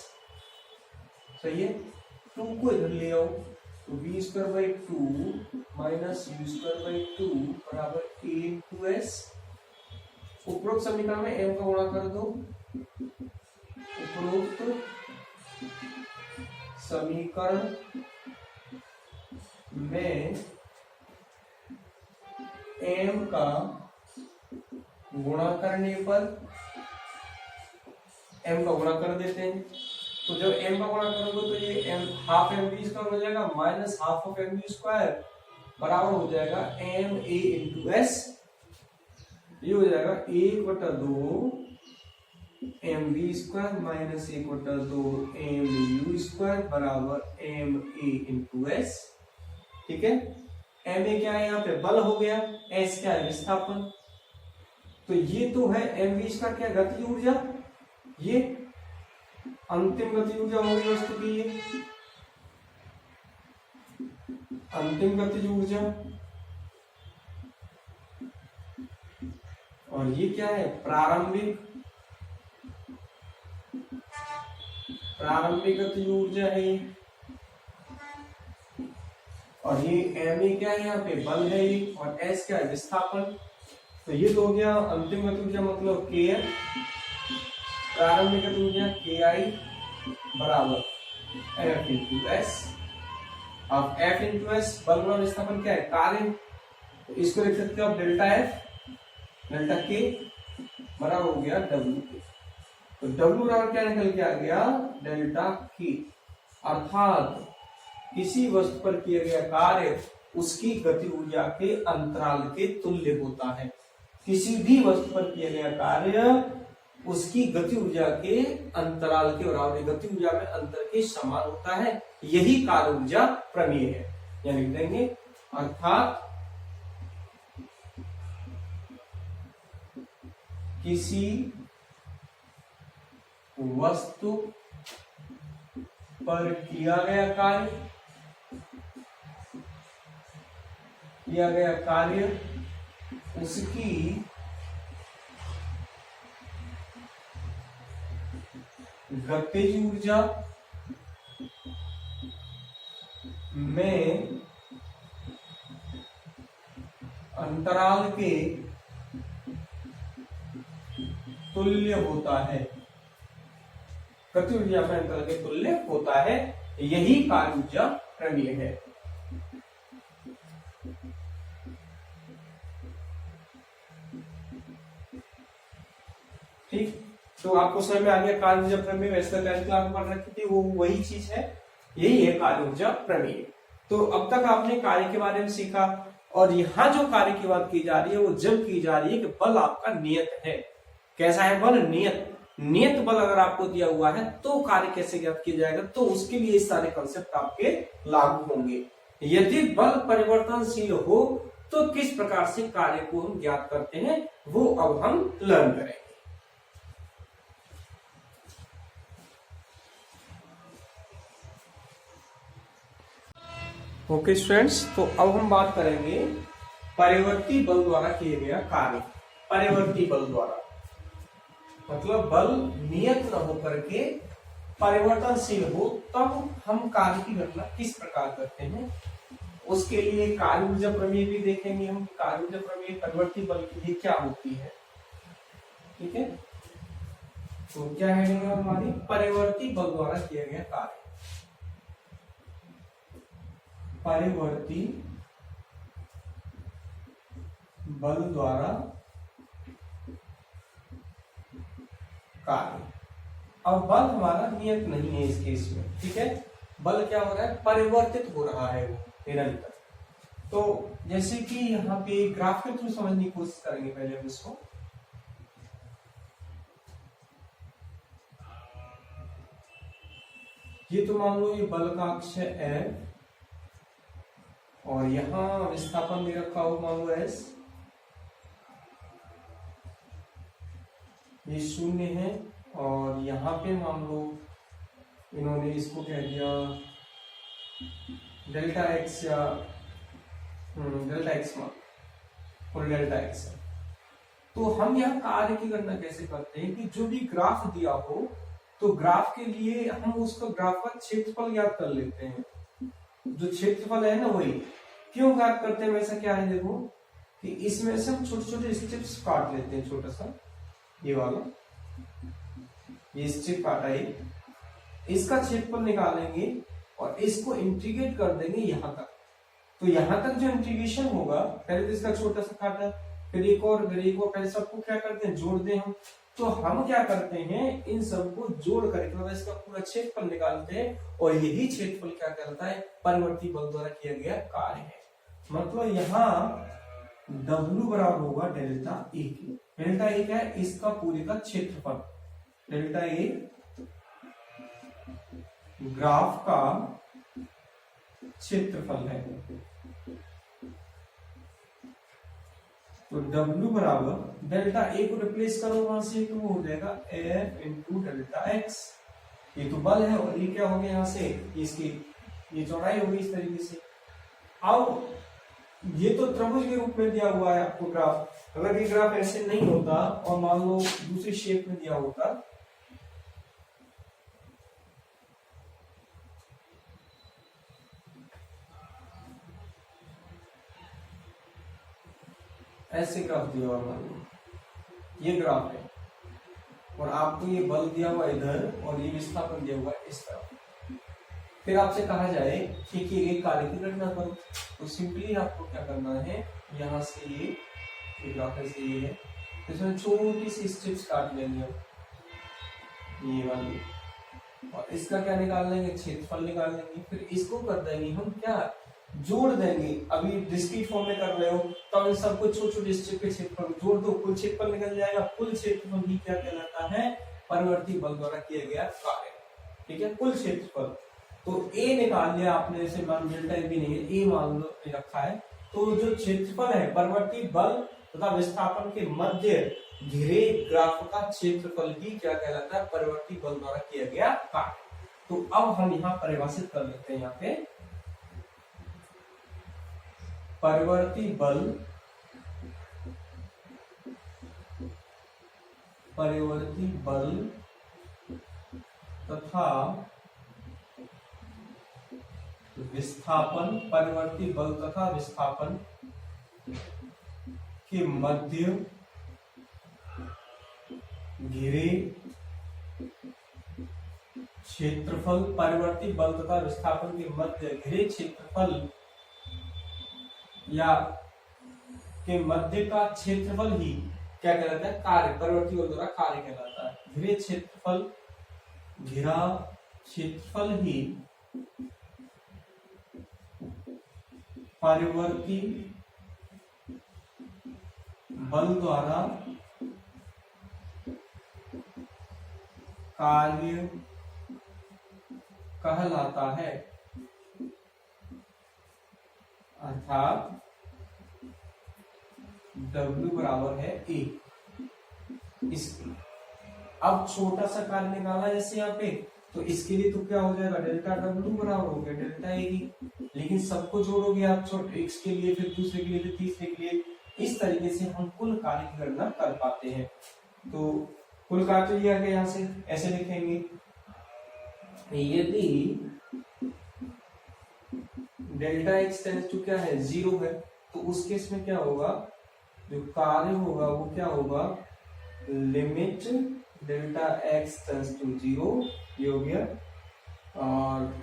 सही है। 2 को इधर ले आओ तो v square by 2 minus u square by 2 बराबर a इंटू s। उपरोक्त समीकरण में m का गुणा कर दो, उपरोक्त समीकरण में m का गुणा करने पर, m का गुणा कर देते हैं, तो जब m का गुणा करोगे तो ये m half M B square हो जाएगा minus half of M B square बराबर हो जाएगा एम ए इंटू एस, ये हो जाएगा 1/2 M B square minus 1/2 M U square बराबर एम ए इंटू एस, ठीक है। एम ए क्या है यहाँ पे बल हो गया, एस क्या है विस्थापन, तो ये तो है एम बी स्क्वायर क्या गति ऊर्जा, ये अंतिम गति ऊर्जा होगी वस्तु की, ये अंतिम गतिज ऊर्जा, और ये क्या है प्रारंभिक गतिज ऊर्जा है, और ये एम ए क्या है यहाँ पे बल है ये, और एस क्या है विस्थापन। तो ये तो हो गया अंतिम गति ऊर्जा मतलब के एफ, प्रारंभिक गति ऊर्जा के आई बराबर एफ इंटू एस। अब एफ इंटू एस बल गुणा विस्थापन क्या है कार्य, तो इसको लिख सकते हो आप डेल्टा एफ डेल्टा के बराबर हो गया डब्ल्यू के। तो डब्ल्यू बराबर क्या निकल के आ गया डेल्टा के, अर्थात किसी वस्तु पर किया गया कार्य उसकी गति ऊर्जा के अंतराल के तुल्य होता है। किसी भी वस्तु पर किया गया कार्य उसकी गति ऊर्जा के अंतराल के बराबर, गति ऊर्जा में अंतर के समान होता है, यही कार्य ऊर्जा प्रमेय है। यानी लिख देंगे अर्थात किसी वस्तु पर किया गया कार्य उसकी गतिज ऊर्जा में अंतराल के तुल्य होता है, गति ऊर्जा में अंतराल के तुल्य होता है, यही कार्य ऊर्जा प्रमेय है। ठीक, तो आपको समझ में आ गया कार्य ऊर्जा प्रमेय। वैसे पहले क्लास में पढ़ रखी थी, वो वही चीज है, यही है कार्य ऊर्जा प्रमेय। तो अब तक आपने कार्य के बारे में सीखा, और यहाँ जो कार्य की बात की जा रही है वो जब की जा रही है कि बल आपका नियत है। कैसा है बल? नियत। नियत बल अगर आपको दिया हुआ है तो कार्य कैसे ज्ञात किया जाएगा, तो उसके लिए इस सारे कंसेप्ट आपके लागू होंगे। यदि बल परिवर्तनशील हो तो किस प्रकार से कार्य को हम ज्ञात करते हैं, वो अब हम लर्न करेंगे। ओके स्टूडेंट्स, तो अब हम बात करेंगे परिवर्ती बल द्वारा किए गया कार्य। परिवर्ती बल द्वारा मतलब बल नियत न होकर के परिवर्तनशील हो, तब हम कार्य की गणना किस प्रकार करते हैं, उसके लिए कार्य ऊर्जा प्रमेय भी देखेंगे हम। कार्य ऊर्जा प्रमेय परिवर्ती बल के लिए क्या होती है, ठीक है। तो क्या है हमारी परिवर्ती बल द्वारा किया गया कार्य। परिवर्ती बल द्वारा कार्य। अब बल हमारा नियत नहीं है इस केस में, ठीक है। बल क्या हो रहा है? परिवर्तित हो रहा है वो निरंतर। तो जैसे कि यहाँ पे ग्राफ के थ्रू समझने की कोशिश करेंगे पहले हम इसको। ये तो मान लो ये बल का अक्ष है F, और यहां विस्थापन दे रखा हो मान लो S, ये 0 है, और यहाँ पे मान लो इन्होंने इसको कह दिया डेल्टा x या डेल्टा x मान, और डेल्टा x है। तो हम यहाँ कार्य की गणना कैसे करते हैं कि जो भी ग्राफ दिया हो तो ग्राफ के लिए हम उसका ग्राफ का क्षेत्रफल ज्ञात कर लेते हैं। जो क्षेत्रफल है ना वही क्यों ज्ञात करते हैं, वैसा क्या है देखो कि इसमें से हम छोटे छोटे स्ट्रिप्स काट लेते हैं। छोटा सा ये वाला ये स्ट्रिप काटा है, इसका क्षेत्रफल निकालेंगे और इसको इंटीग्रेट कर देंगे यहाँ तक। तो यहाँ तक जो इंटीग्रेशन होगा, पहले तो इसका छोटा सा काटा, फिर एक और, फिर एक और, पहले सबको क्या करते हैं जोड़ते हैं। तो हम क्या करते हैं, इन सबको जोड़ करके मतलब इसका पूरा क्षेत्रफल निकालते हैं, और यही क्षेत्रफल क्या कहलाता है? परिवर्ती बल द्वारा किया गया कार्य है। मतलब यहाँ W बराबर होगा डेल्टा ए के। डेल्टा ए क्या है? इसका पूरे का क्षेत्रफल। डेल्टा ए ग्राफ का क्षेत्रफल है। तो W बराबर डेल्टा ए को रिप्लेस करो वहां से, तो वो हो जाएगा F इंटू डेल्टा एक्स। ये तो बल है, और ये क्या हो गया यहाँ से, इसकी ये चौड़ाई होगी इस तरीके से। अब ये तो त्रिभुज के रूप में दिया हुआ है आपको ग्राफ। अगर ये ग्राफ ऐसे नहीं होता और मान लो दूसरी शेप में दिया होता, ऐसे ग्राफ दिया हुआ, मान लो ये ग्राफ है, और आपको ये बल दिया हुआ इधर, और ये विस्थापन दिया हुआ इस तरफ। फिर आपसे कहा जाए कि एक कार्य की गणना करो, तो सिंपली आपको क्या करना है, यहाँ से ये ग्राफ ऐसे ये है, तो इसमें छोटी सी स्ट्रिप्स काट लेंगे ये वाली, और इसका क्या निकाल लेंगे? क्षेत्रफल निकाल लेंगे। फिर इसको कर देंगे हम क्या, जोड़ देंगे। अभी डिस्क्रीट फॉर्म में कर रहे हो तो इन सबको छोटे छोटे स्ट्रिप के क्षेत्रफल जोड़ दो, कुल क्षेत्रफल निकल जाएगा। कुल क्षेत्रफल भी क्या कहलाता है? परिवर्ती बल द्वारा किया गया कार्य, ठीक है। कुल क्षेत्रफल तो A निकाल लिया आपने, जैसे मान डेल्टा ए भी नहीं है, A मान लो रखा है। तो जो क्षेत्रफल है परिवर्ती बल तथा विस्थापन के मध्य घिरे ग्राफ का क्षेत्रफल ही क्या कहलाता है? परिवर्ती बल द्वारा किया गया कार्य। तो अब हम यहाँ परिभाषित कर लेते हैं, यहाँ पे परिवर्ती बल, परिवर्ती बल तथा विस्थापन, परिवर्ती बल तथा विस्थापन के मध्य घिरे क्षेत्रफल, परिवर्ती बल तथा विस्थापन के मध्य घिरे क्षेत्रफल या के मध्य का क्षेत्रफल ही क्या कहलाता है? कार्य, परिवर्ती बल द्वारा कार्य कहलाता है। घिरे क्षेत्रफल, घिरा क्षेत्रफल ही परिवर्ती बल द्वारा कार्य कहलाता है। अर्थात W बराबर है A। इसकी अब छोटा सा कार्य निकाला जैसे यहाँ पे, तो इसके लिए तो क्या हो जाएगा, डेल्टा W बराबर हो गया डेल्टा A ही। लेकिन सबको जोड़ोगे आप, छोटे x के लिए, फिर दूसरे के लिए, फिर तीसरे के लिए, इस तरीके से हम कुल कार्य की गणना कर पाते हैं। तो कुल कार्य तो ये आ गया, यहाँ से ऐसे लिखेंगे, यदि डेल्टा x टेंड्स टू क्या है, 0 है, तो उस केस में क्या होगा, जो कार्य होगा वो क्या होगा, limit delta x tends to 0, ये हो गया, और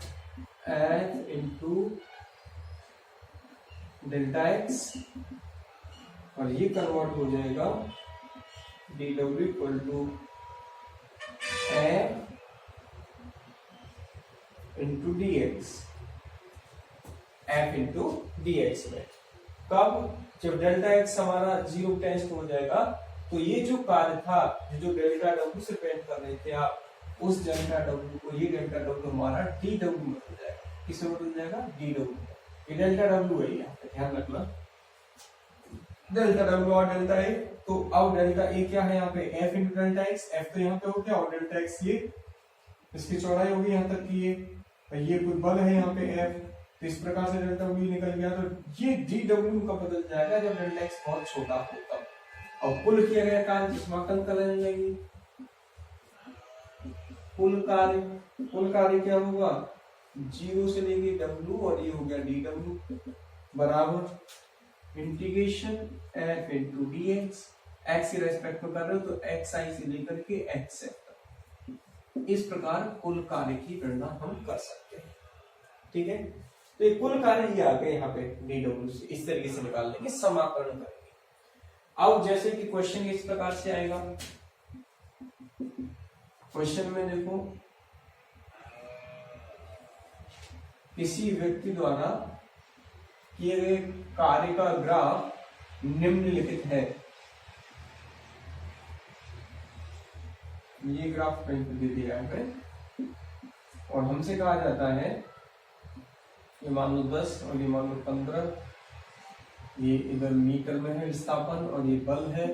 f इंटू डेल्टा x, और ये कन्वर्ट हो जाएगा dw equal to f into dx, f into dx में। कब, जब डेल्टा x हमारा 0 टेंस हो जाएगा, तो ये जो कार्य था, जो डेल्टा w से पेंट कर रहे थे आप, उस डेल्टा w को, ये डेल्टा w हमारा dw में बदल जाएगा। किसमें बदल जाएगा, dw। ये डेल्टा w है, यहाँ पे ध्यान रखना, डेल्टा w और डेल्टा a। तो अब डेल्टा a क्या है यहाँ पे, f into delta x, f तो यहाँ पे हो गया, और डेल्टा x ये इसकी चौड़ाई होगी यहाँ तक की, ये कुछ बल है यहाँ पे f, तो इस प्रकार से डेल्टा w निकल गया। तो ये dw का बदल जाएगा जब डेल्टा x बहुत छोटा हो तब। और कुल किया गया कार्य समाकलन कर लेंगे, कुल कार्य क्या होगा, 0 से लेके w, और ये हो गया dw बराबर integration f into dx, x के रेस्पेक्ट में कर रहे हो तो xi से लेकर के x तक। इस प्रकार कुल कार्य की गणना हम कर सकते हैं। ठीक है, तो ये कुल कार्य ही आ गए यहाँ पे dw से, इस तरीके से निकाल लेंगे, समाकलन करेंगे। अब जैसे कि क्वेश्चन इस प्रकार से आएगा, क्वेश्चन में देखो, किसी व्यक्ति द्वारा किए गए कार्य का ग्राफ निम्नलिखित है। ये ग्राफ कहीं पर दे दिया है और हमसे कहा जाता है, ये मान लो 10 और ये मान लो 15, ये इधर मीटर में है विस्थापन और ये बल है,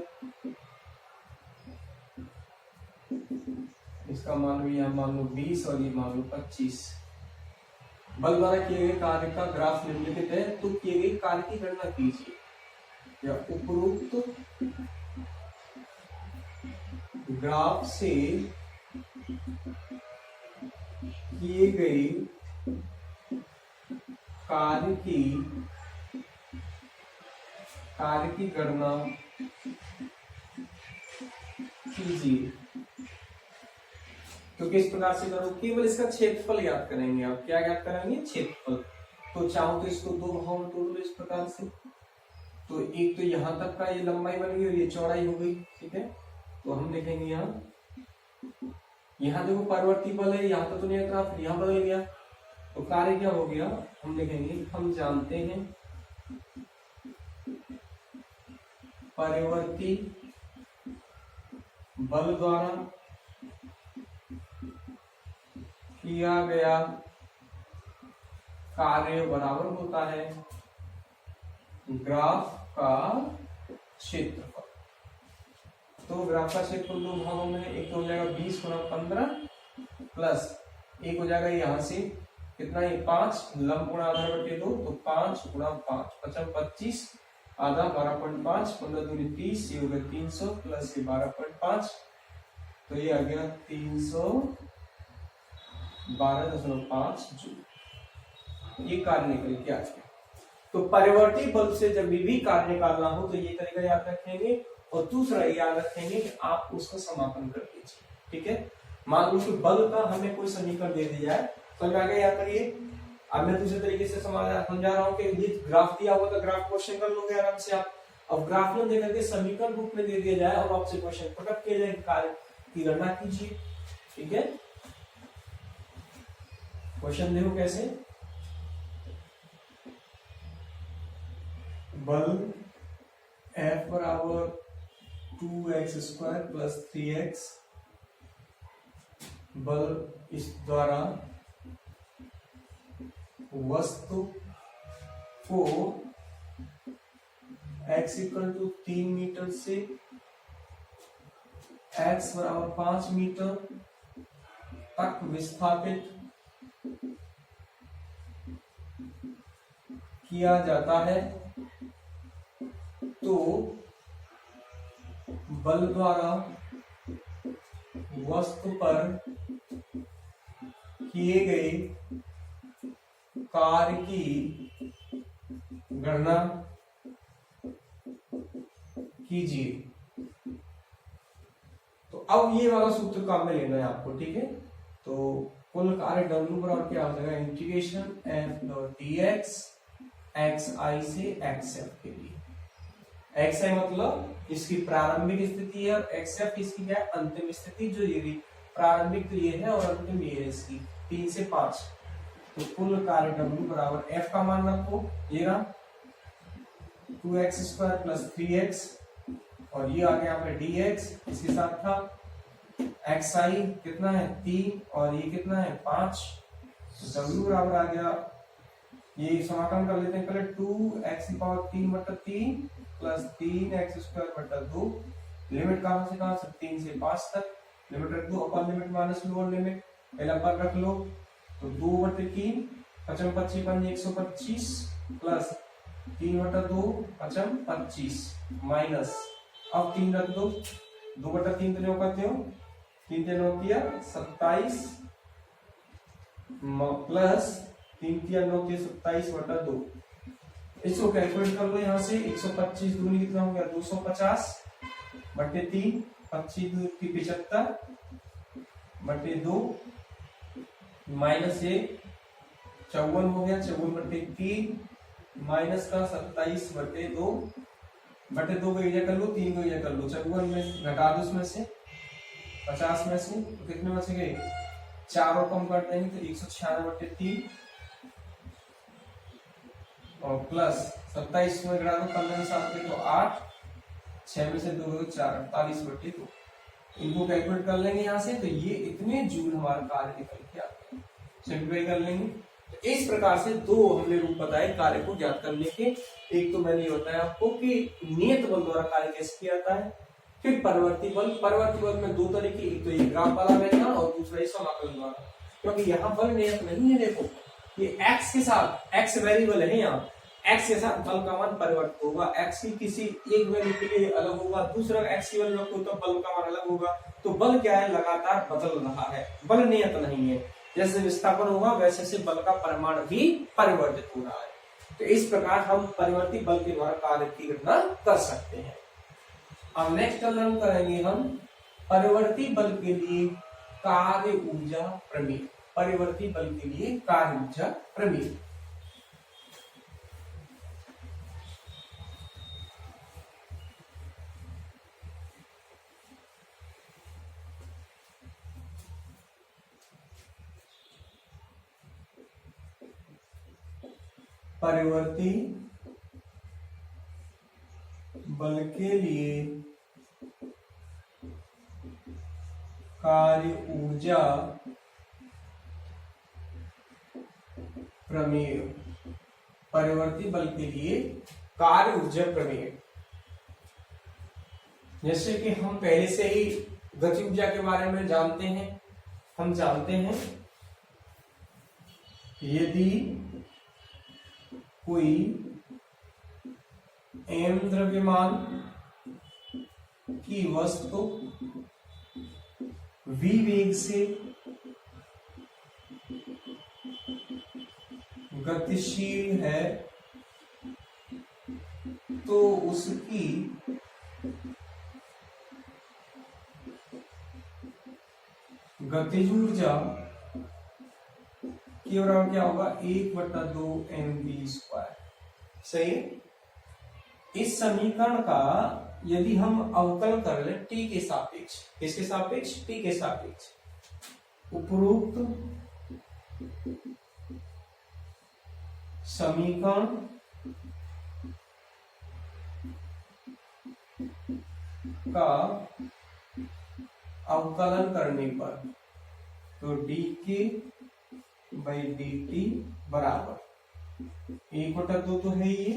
इसका मान लो यहाँ मान लो 20 और ये मान लो 25। बल द्वारा किए गए कार्य का ग्राफ निम्नलिखित है, तो किए गए कार्य की गणना कीजिए। या उपरोक्त ग्राफ से किए गए कार्य की गणना कीजिए। तो किस प्रकार से करो, केवल इसका क्षेत्रफल याद करेंगे। आप क्या याद करेंगे, क्षेत्रफल। तो चाहो तो इसको दो भागों में तोड़ लो इस प्रकार से। तो एक तो यहाँ तक का ये लंबाई बन गई और ये चौड़ाई हो गई। ठीक है, तो हम देखेंगे यहाँ देखो परिवर्ती बल है, यहाँ तक तो नहीं था, फिर यहाँ बदल गया, तो कार्य क्या हो गया हम देखेंगे। हम जानते हैं परिवर्ती बल द्वारा किया गया कार्य बराबर होता है ग्राफ का क्षेत्रफल। तो ग्राफ का क्षेत्रफल दो भागों में, एक तो हो जाएगा 20 गुना 15 प्लस एक हो जाएगा यहाँ से कितना, ये 5 लंब गुणा आधा बटे 2, तो 5 गुणा 5 55 25 आधा 12.5 15 दूनी 30, ये हो गया 300 प्लस ये 12.5, तो ये आ गया 312.5 जूल। ये कार्य निकल के आ गया। तो परिवर्ती बल से जब भी कार्य निकालना हो तो ये तरीका याद रखेंगे, और दूसरा याद रखेंगे कि आप उसका समापन कर दीजिए। ठीक है, मान लो कि बल का हमें कोई समीकरण दे दिया है, समझ आ गया, याद करिए। अब मैं दूसरे तरीके से समझा रहा हूँ कि ये ग्राफ दिया हुआ, तो ग्राफ क्वेश्चन कर लोगे आराम से आप। अब ग्राफ में देकर के समीकरण रूप में दे दिया जाए और आपसे क्वेश्चन पटक किया जाए कार्य की गणना कीजिए। ठीक है, क्वेश्चन देखो कैसे। बल F बराबर 2x² प्लस 3x, बल इस द्वारा वस्तु को x इक्वल टू 3 मीटर से x बराबर 5 मीटर तक विस्थापित किया जाता है, तो बल द्वारा वस्तु पर किए गए कार्य की गणना कीजिए। तो अब ये वाला सूत्र काम में लेना है आपको। ठीक है, तो कुल कार्य W बराबर क्या हो जाएगा, integration f dot dx xi से xf के लिए। xi मतलब इसकी प्रारंभिक स्थिति है और xf इसकी क्या है, अंतिम स्थिति। जो ये प्रारंभिक तो ये है और अंतिम ये है इसकी 3 से 5। तो कुल कार्य W बराबर f का मान रखो, ये रहा 2x² प्लस 3x और ये आ गया यहाँ पे dx, इसके साथ था xi कितना है 3 और ये कितना है 5। तो W बराबर आ गया, ये समाकलन कर लेते हैं पहले, 2x³ प्लस 3x² 2। लिमिट कहां से कहां से 3 से 5 तक, लिमिट रख दो, upper limit minus lower limit, पहला पर रख लो। तो 2/3 5 25 125 प्लस 3/2 5 25 माइनस, अब 3 रख दो, 2/3 तो करते हो, 3 3 9 27 प्लस 3 3 9 27/2। इसको कैलकुलेट कर लो यहाँ से, 125 दूनी कितना हो गया 250 बटे 3, 25 दूनी 75 बटे 2 माइनस 1 54 हो गया, 54 बटे 3 माइनस का 27 बटे 2 बटे 2 को एरिया कर लो, 3 को एरिया कर लो, 54 में घटा दो उसमें से 50 में से, तो कितने बच गए 4 और कम कर देंगे तो 196 बटे 3 और प्लस 27 में घटा दो, 15 में 7 के तो 8, 6 में से 2 तो 4, 48 बटे 2। इनको कैलकुलेट कर लेंगे यहाँ से, तो ये इतने जूल हमारा कार्य निकल के आते हैं। सिंप्लीफाई कर लेंगे। तो इस प्रकार से दो हमने रूप बताए कार्य को ज्ञात करने के। एक तो मैंने ये बताया आपको कि नियत बल द्वारा कार्य कैसे किया जाता है, फिर परिवर्ती बल। परिवर्ती बल में दो तरीके, एक तो ये ग्राफ वाला व्याख्यान और दूसरा ये समाकलन द्वारा। क्योंकि यहाँ बल नियत नहीं है, देखो ये x के साथ, x वेरिएबल है यहाँ, x के साथ बल का मान परिवर्तित होगा। x की किसी एक वैल्यू के लिए अलग होगा, दूसरा x की वैल्यू रखो तो बल का मान अलग होगा। तो बल क्या है, लगातार बदल रहा है, बल नियत नहीं है। जैसे विस्थापन होगा वैसे से बल का परिमाण भी परिवर्तित हो रहा है। तो इस प्रकार हम परिवर्ती बल के द्वारा कार्य की गणना कर सकते हैं। अब नेक्स्ट लर्न करेंगे हम परिवर्ती बल के लिए कार्य ऊर्जा प्रमेय। परिवर्ती बल के लिए कार्य ऊर्जा प्रमेय। परिवर्ती बल के लिए कार्य ऊर्जा प्रमेय। परिवर्ती बल के लिए कार्य ऊर्जा प्रमेय। जैसे कि हम पहले से ही गति ऊर्जा के बारे में जानते हैं, हम जानते हैं यदि कोई m द्रव्यमान की वस्तु v वेग से गतिशील है तो उसकी गतिज ऊर्जा के बराबर क्या होगा 1/2 mv²। सही है। इस समीकरण का यदि हम अवकल कर ले t के सापेक्ष, किसके सापेक्ष, t के सापेक्ष, उपरोक्त समीकरण का अवकलन करने पर, तो dk बाई dt बराबर 1/2 तो है ये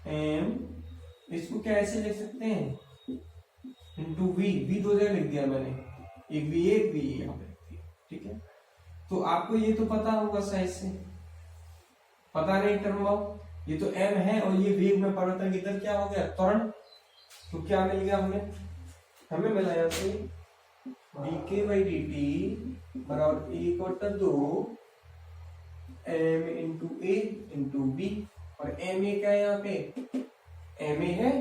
m, इसको क्या ऐसे लिख सकते हैं इंटू v, दो जगह लिख दिया मैंने, एक v यहाँ पे लिख दिया, ठीक है। तो आपको ये तो पता होगा शायद से, पता नहीं टर्म ऑफ, ये तो m है और ये वेग में परिवर्तन की दर क्या हो गया, त्वरण, तो क्या मिल गया हमें मिला यहाँ से dk बाई dt बराबर 1/2 m into a into b, और m क्या है यहाँ पे, m है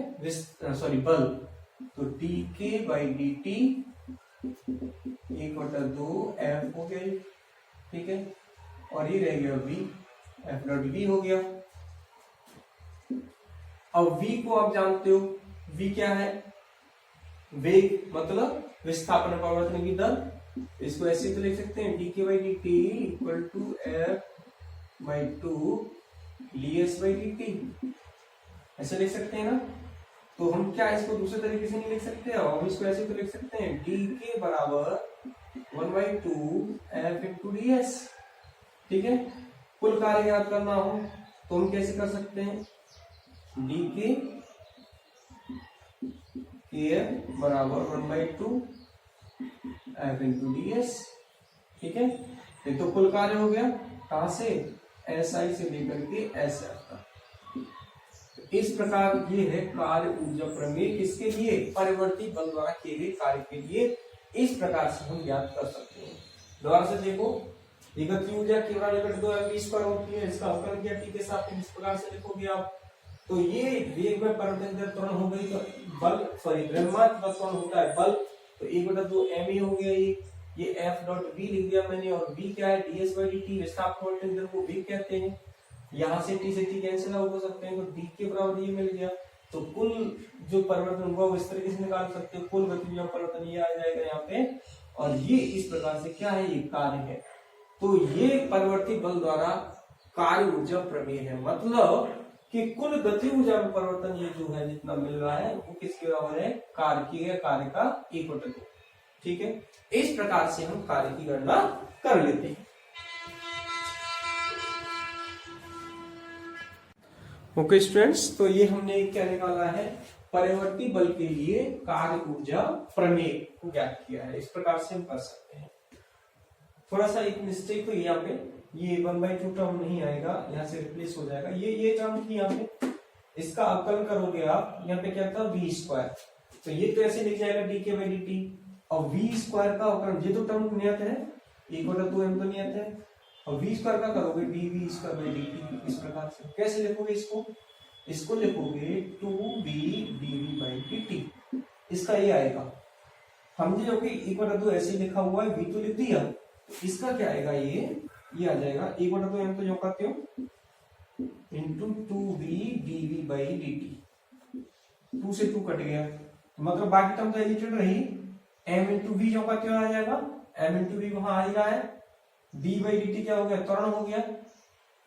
सॉरी बल, तो dk बाई dt 1/2 f हो गया, ठीक है, और ये रह गया v, f डॉट v हो गया। अब v को आप जानते हो, v क्या है, वेग मतलब विस्थापन परिवर्तन की दर, इसको ऐसे तो लिख सकते हैं dk by dt equal to f by 2 ds by dt, ऐसे लिख सकते हैं ना। तो हम क्या इसको दूसरे तरीके से नहीं लिख सकते, हम इसको ऐसे तो लिख सकते हैं dk बराबर 1/2 f इंटू ds, ठीक है। कुल कार्य याद करना हो तो हम कैसे कर सकते हैं, dk kf बराबर 1/2 f इंटू ds, ठीक है। ये तो कुल कार्य हो गया, कहां से, SI से लेकर के SF तक। इस प्रकार ये है कार्य ऊर्जा प्रमेय, किसके लिए, परिवर्ती बल द्वारा किए गए कार्य के लिए। इस प्रकार से हम ज्ञात कर सकते हैं। दोबारा से देखो, गति ऊर्जा केवल 2 mv² होती है, इसका अवकलन किया t के साथ, इस प्रकार से लिखोगे आप, तो ये वेग में परिवर्तन दर त्वरण हो गई, तो बल सॉरी द्रव्यमान त्वरण होता है बल, तो 1/2 m हो गया, ये f डॉट v लिख दिया मैंने, और v क्या है, ds बाई dt, विस्थापन परिवर्तन दर को वेग कहते हैं। यहाँ से t से t कैंसिल आउट हो सकते हैं, तो d के बराबर ये मिल गया, तो कुल जो परिवर्तन हुआ वो इस तरीके से निकाल सकते हो, कुल गति में परिवर्तन ये आ जाएगा यहाँ पे, और ये इस प्रकार से क्या है, ये कार्य है। तो ये परिवर्ती बल द्वारा कार्य ऊर्जा प्रमेय है, मतलब कि कुल गति ऊर्जा में परिवर्तन ये जो है जितना मिल रहा है वो किसके बराबर है, कार्य किए गए कार्य का 1/2, ठीक है। इस प्रकार से हम कार्य की गणना कर लेते हैं। ओके स्टूडेंट्स, तो ये हमने क्या निकाला है, परिवर्ती बल के लिए कार्य ऊर्जा प्रमेय को ज्ञात किया है। इस प्रकार से हम कर सकते हैं। थोड़ा सा एक मिस्टेक हुई यहाँ पे, ये 1/2 टर्म नहीं आएगा, यहाँ से रिप्लेस हो जाएगा, ये टर्म थी यहाँ पे, इसका अवकलन करोगे आप, यहाँ पे क्या था v², तो ये तो ऐसे लिख जाएगा dk बाई dt, और v² का अवकलन, ये तो टर्म नियत है, 1/2 m तो नियत है, और v² का करोगे dv² बाई dt। इस प्रकार से कैसे लिखोगे इसको लिखोगे 2v dv बाई dt, इसका ये आएगा, समझे हो कि 1/2 ऐसे लिखा हुआ है, v तो लिख दिया, इसका क्या आएगा, ये आ जाएगा 1/2 m तो जो कहते हो into 2v dv by dt, 2 से 2 कट गया, मतलब बाकी टर्म तो एलिटेड रही, m इंटू v जो कहते हो आ जाएगा, m इंटू v वहां आ ही रहा है, d बाई dt क्या हो गया, त्वरण हो गया,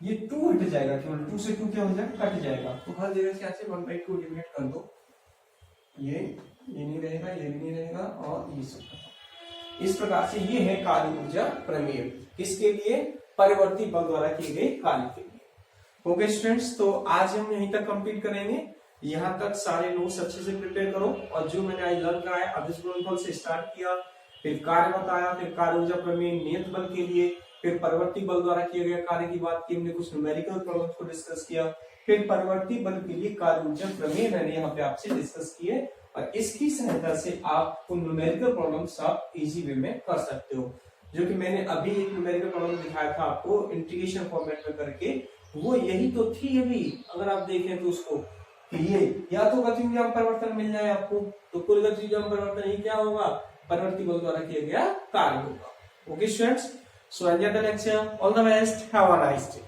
ये 2 हट जाएगा, केवल 2 से 2 क्या हो जाएगा, कट जाएगा, तो हर जगह से ऐसे 1/2 एलिमिनेट कर दो, ये नहीं रहेगा, ये भी नहीं रहेगा, और ये सब। इस प्रकार से ये है कार्य ऊर्जा प्रमेय, किसके लिए, परिवर्ती बल द्वारा किए गए कार्य के लिए। ओके स्टूडेंट्स, तो आज हम यहीं तक कंप्लीट करेंगे, यहाँ तक सारे नोट्स अच्छे से प्रिपेयर करो, और जो मैंने आज लर्न कराया, अदिश गुणनफल से स्टार्ट किया, फिर कार्य बताया, फिर कार्य ऊर्जा प्रमेय नियत बल के लिए, फिर परिवर्ती बल द्वारा किए गए कार्य की बात की, हमने कुछ न्यूमेरिकल प्रॉब्लम्स को डिस्कस किया, फिर परिवर्ती बल के लिए कार्य ऊर्जा प्रमेय मैंने यहाँ पे आपसे डिस्कस किए, और इसकी सहायता से आप उन न्यूमेरिकल प्रॉब्लम्स आप इजी वे में कर सकते हो, जो कि मैंने अभी एक न्यूमेरिकल प्रॉब्लम दिखाया था आपको इंटीग्रेशन फॉर्मेट में करके, वो यही तो थी अभी, अगर आप देखें तो उसको, ये या तो गति ऊर्जा में परिवर्तन मिल जाए आपको, तो कुल गति ऊर्जा में परिवर्तन ही क्या होगा, परिवर्ती बल द्वारा किया गया कार्य होगा। Okay students, so enjoy the lecture, all the best, have a nice day.